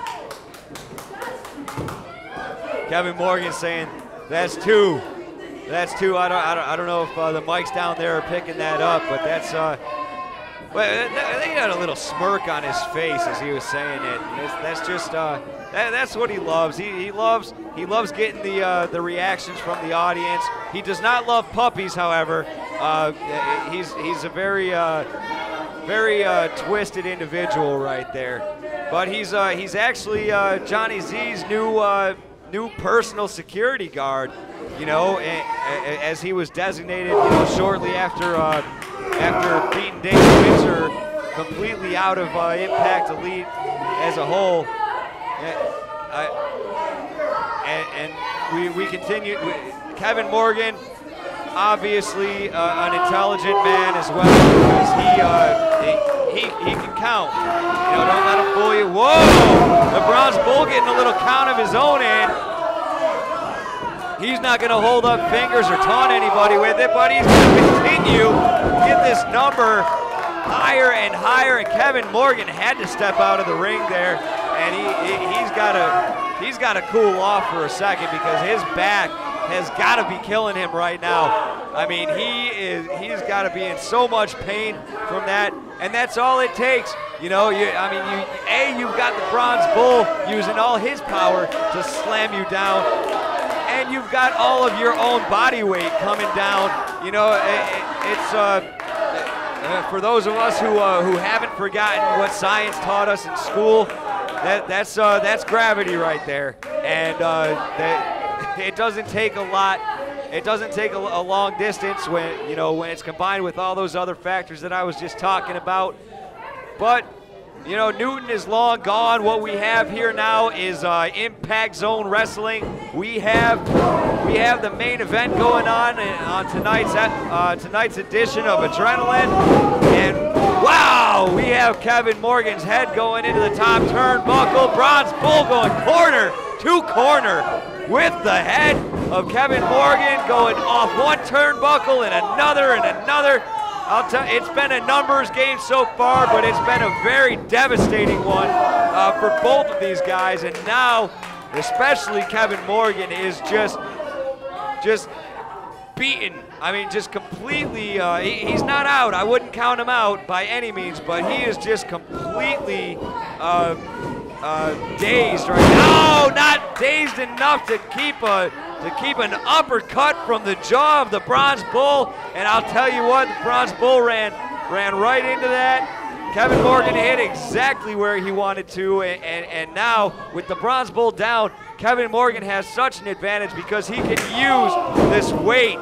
Kevin Morgan saying, that's two. That's two. I don't know if the mics down there are picking that up, but that's he had a little smirk on his face as he was saying it. That's just that's what he loves. He loves getting the reactions from the audience. He does not love puppies, however. He's a very twisted individual right there. But he's actually Johnny Z's new personal security guard. You know, as he was designated, you know, shortly after beating Dave Windsor completely out of Impact Elite as a whole. And we continued. Kevin Morgan, obviously an intelligent man as well, because he can count. You know, don't let him fool you. Whoa! The Bronze Bull getting a little count of his own in. He's not going to hold up fingers or taunt anybody with it, but he's going to continue to get this number higher and higher. And Kevin Morgan had to step out of the ring there, and he's got to cool off for a second, because his back has got to be killing him right now. I mean, he's got to be in so much pain from that, and that's all it takes. You know, you've got the Bronze Bull using all his power to slam you down. And you've got all of your own body weight coming down. You know, it's for those of us who haven't forgotten what science taught us in school, that's gravity right there. And it doesn't take a lot. It doesn't take a long distance when it's combined with all those other factors that I was just talking about. But you know, Newton is long gone. What we have here now is Impact Zone Wrestling. We have the main event going on tonight's edition of Adrenaline. And wow, we have Kevin Morgan's head going into the top turnbuckle. Bronze Bull going corner to corner with the head of Kevin Morgan going off one turnbuckle and another and another. I'll tell you, it's been a numbers game so far, but it's been a very devastating one. for both of these guys, and now especially Kevin Morgan is just beaten. I mean, just completely, he's not out. I wouldn't count him out by any means, but he is just completely dazed right now. No, not dazed enough to keep an uppercut from the jaw of the Bronze Bull. And I'll tell you what, the Bronze Bull ran right into that. Kevin Morgan hit exactly where he wanted to, and now with the Bronze Bull down, Kevin Morgan has such an advantage because he can use this weight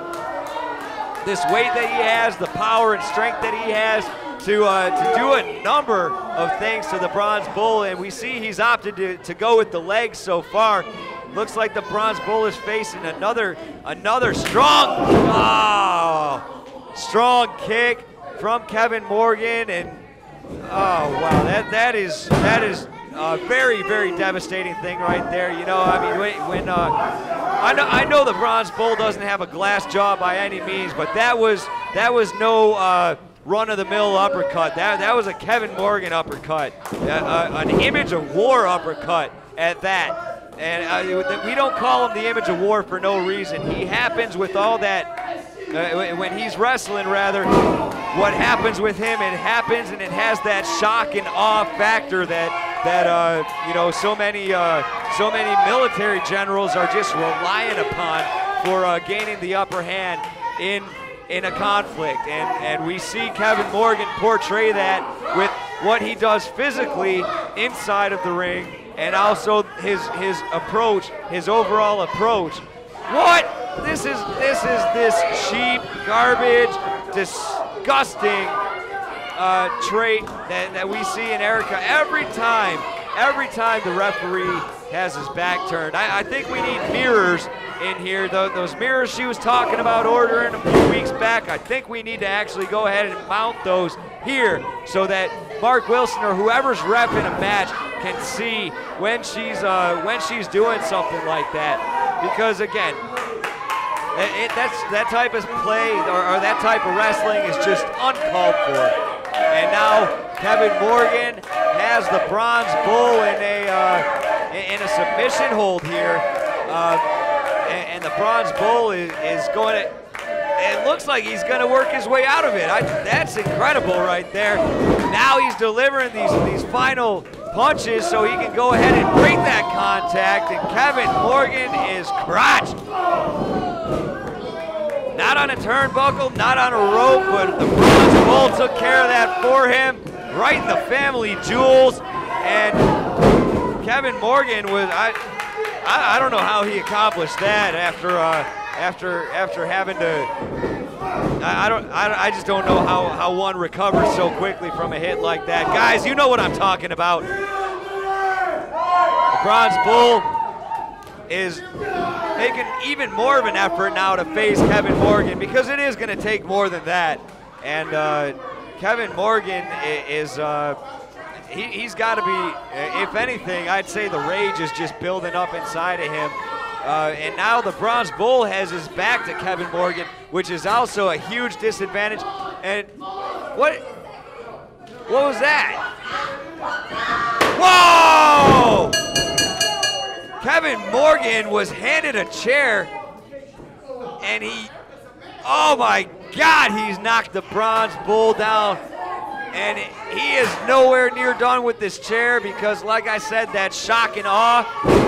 that he has, the power and strength that he has to do a number of things to the Bronze Bull, and we see he's opted to go with the legs so far. Looks like the Bronze Bull is facing another strong kick from Kevin Morgan, and oh wow, that is a very, very devastating thing right there. You know, I mean, when I know the Bronze Bull doesn't have a glass jaw by any means, but that was no run-of-the-mill uppercut. That was a Kevin Morgan uppercut, an Image of War uppercut at that. And we don't call him the Image of War for no reason. He happens with all that, when he's wrestling rather, what happens with him, it happens, and it has that shock and awe factor that you know, so many military generals are just relying upon for gaining the upper hand in a conflict, and we see Kevin Morgan portray that with what he does physically inside of the ring, and also his approach, his overall approach. What? This is this cheap, garbage, disgusting trait that we see in Erica every time the referee has his back turned. I think we need mirrors in here. Those mirrors she was talking about ordering a few weeks back, I think we need to actually go ahead and mount those here so that Mark Wilson or whoever's repping a match can see when she's doing something like that. Because again, that type of play or that type of wrestling is just uncalled for. And now Kevin Morgan has the Bronze Bull in a submission hold here, and the Bronze Bull is going to. It looks like he's going to work his way out of it. That's incredible right there. Now he's delivering these final punches so he can go ahead and break that contact, and Kevin Morgan is crotched. Not on a turnbuckle, not on a rope, but the Bronze Bull took care of that for him, right in the family jewels. And Kevin Morgan was, I don't know how he accomplished that after having to, I just don't know how one recovers so quickly from a hit like that. Guys, you know what I'm talking about. The Bronze Bull is making even more of an effort now to face Kevin Morgan, because it is going to take more than that. And Kevin Morgan is, he's got to be, if anything, I'd say the rage is just building up inside of him. And now the Bronze Bull has his back to Kevin Morgan, which is also a huge disadvantage. And what was that? Whoa! Kevin Morgan was handed a chair, and oh my God, he's knocked the Bronze Bull down. And he is nowhere near done with this chair because, like I said, that shock and awe.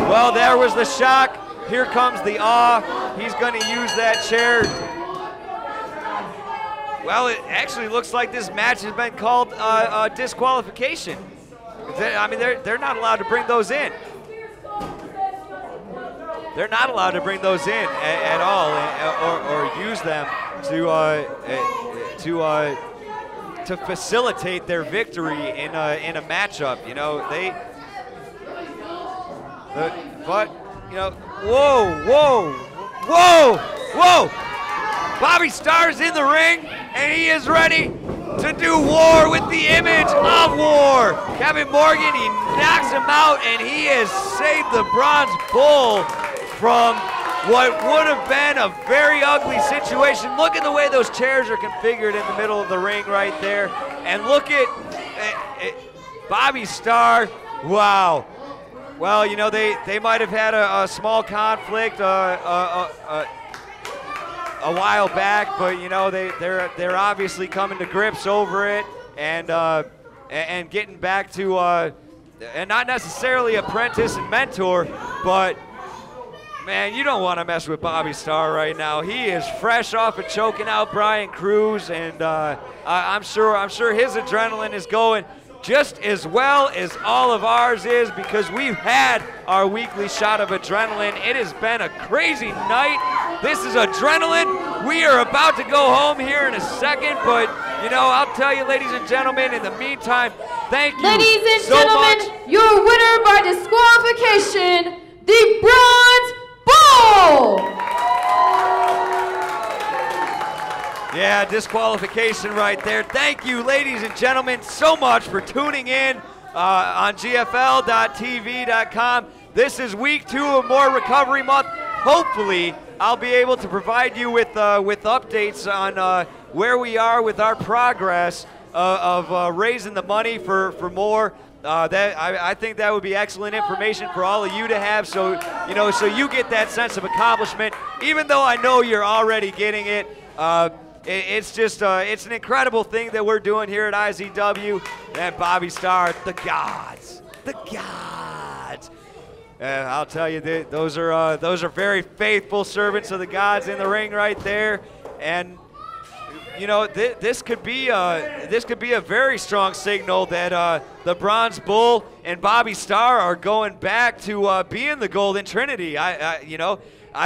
Well, there was the shock. Here comes the awe. He's going to use that chair. Well, it actually looks like this match has been called disqualification. I mean, they're not allowed to bring those in. They're not allowed to bring those in at all, or use them to facilitate their victory in a matchup. You know, but you know, whoa! Bobby Starr's in the ring, and he is ready to do war with the Image of War. Kevin Morgan, he knocks him out, and he has saved the Bronze Bull from what would have been a very ugly situation. Look at the way those chairs are configured in the middle of the ring right there. And look at Bobby Starr Wow. Well, you know, they might have had a small conflict a while back, but you know they're obviously coming to grips over it and getting back to and not necessarily apprentice and mentor, but man, you don't want to mess with Bobby Starr right now. He is fresh off of choking out Brian Cruz, and I'm sure his adrenaline is going just as well as all of ours is, because we've had our weekly shot of adrenaline. It has been a crazy night. This is adrenaline. We are about to go home here in a second, but you know, I'll tell you, ladies and gentlemen, in the meantime, thank you Ladies and so gentlemen, much. your winner by disqualification, the Bronze Bull! Yeah, disqualification right there. Thank you, ladies and gentlemen, so much for tuning in on GFL.TV.com. This is week 2 of More Recovery Month. Hopefully, I'll be able to provide you with updates on where we are with our progress of raising the money for more. I think that would be excellent information for all of you to have, so you get that sense of accomplishment, even though I know you're already getting it. It's just it's an incredible thing that we're doing here at IZW. And Bobby Starr, the gods. I'll tell you, those are very faithful servants of the gods in the ring right there. And you know, this could be a very strong signal that the Bronze Bull and Bobby Starr are going back to being the Golden Trinity. I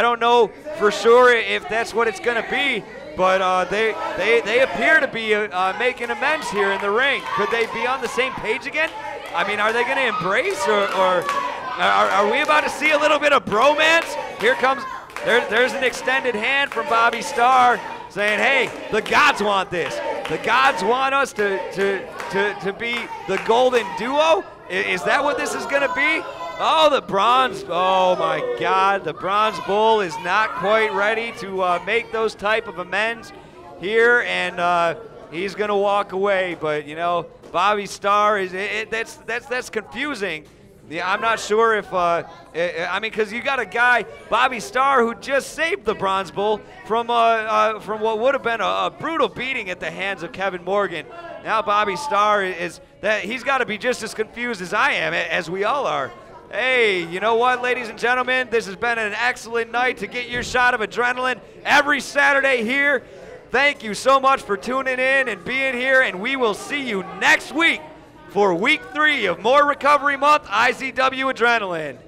don't know for sure if that's what it's going to be, but they appear to be making amends here in the ring. Could they be on the same page again? I mean, are they going to embrace, or are we about to see a little bit of bromance? Here comes, there's an extended hand from Bobby Starr saying, hey, the gods want this. The gods want us to be the golden duo? Is that what this is going to be? Oh, oh my God, the Bronze Bull is not quite ready to make those type of amends here, and he's going to walk away. But, you know, Bobby Starr, that's confusing. Yeah, I'm not sure if, I mean, because you got a guy, Bobby Starr, who just saved the Bronze Bull from what would have been a brutal beating at the hands of Kevin Morgan. Now Bobby Starr he's got to be just as confused as I am, as we all are. Hey, you know what, ladies and gentlemen? This has been an excellent night to get your shot of adrenaline every Saturday here. Thank you so much for tuning in and being here, and we will see you next week for week 3 of More Recovery Month, IZW Adrenaline.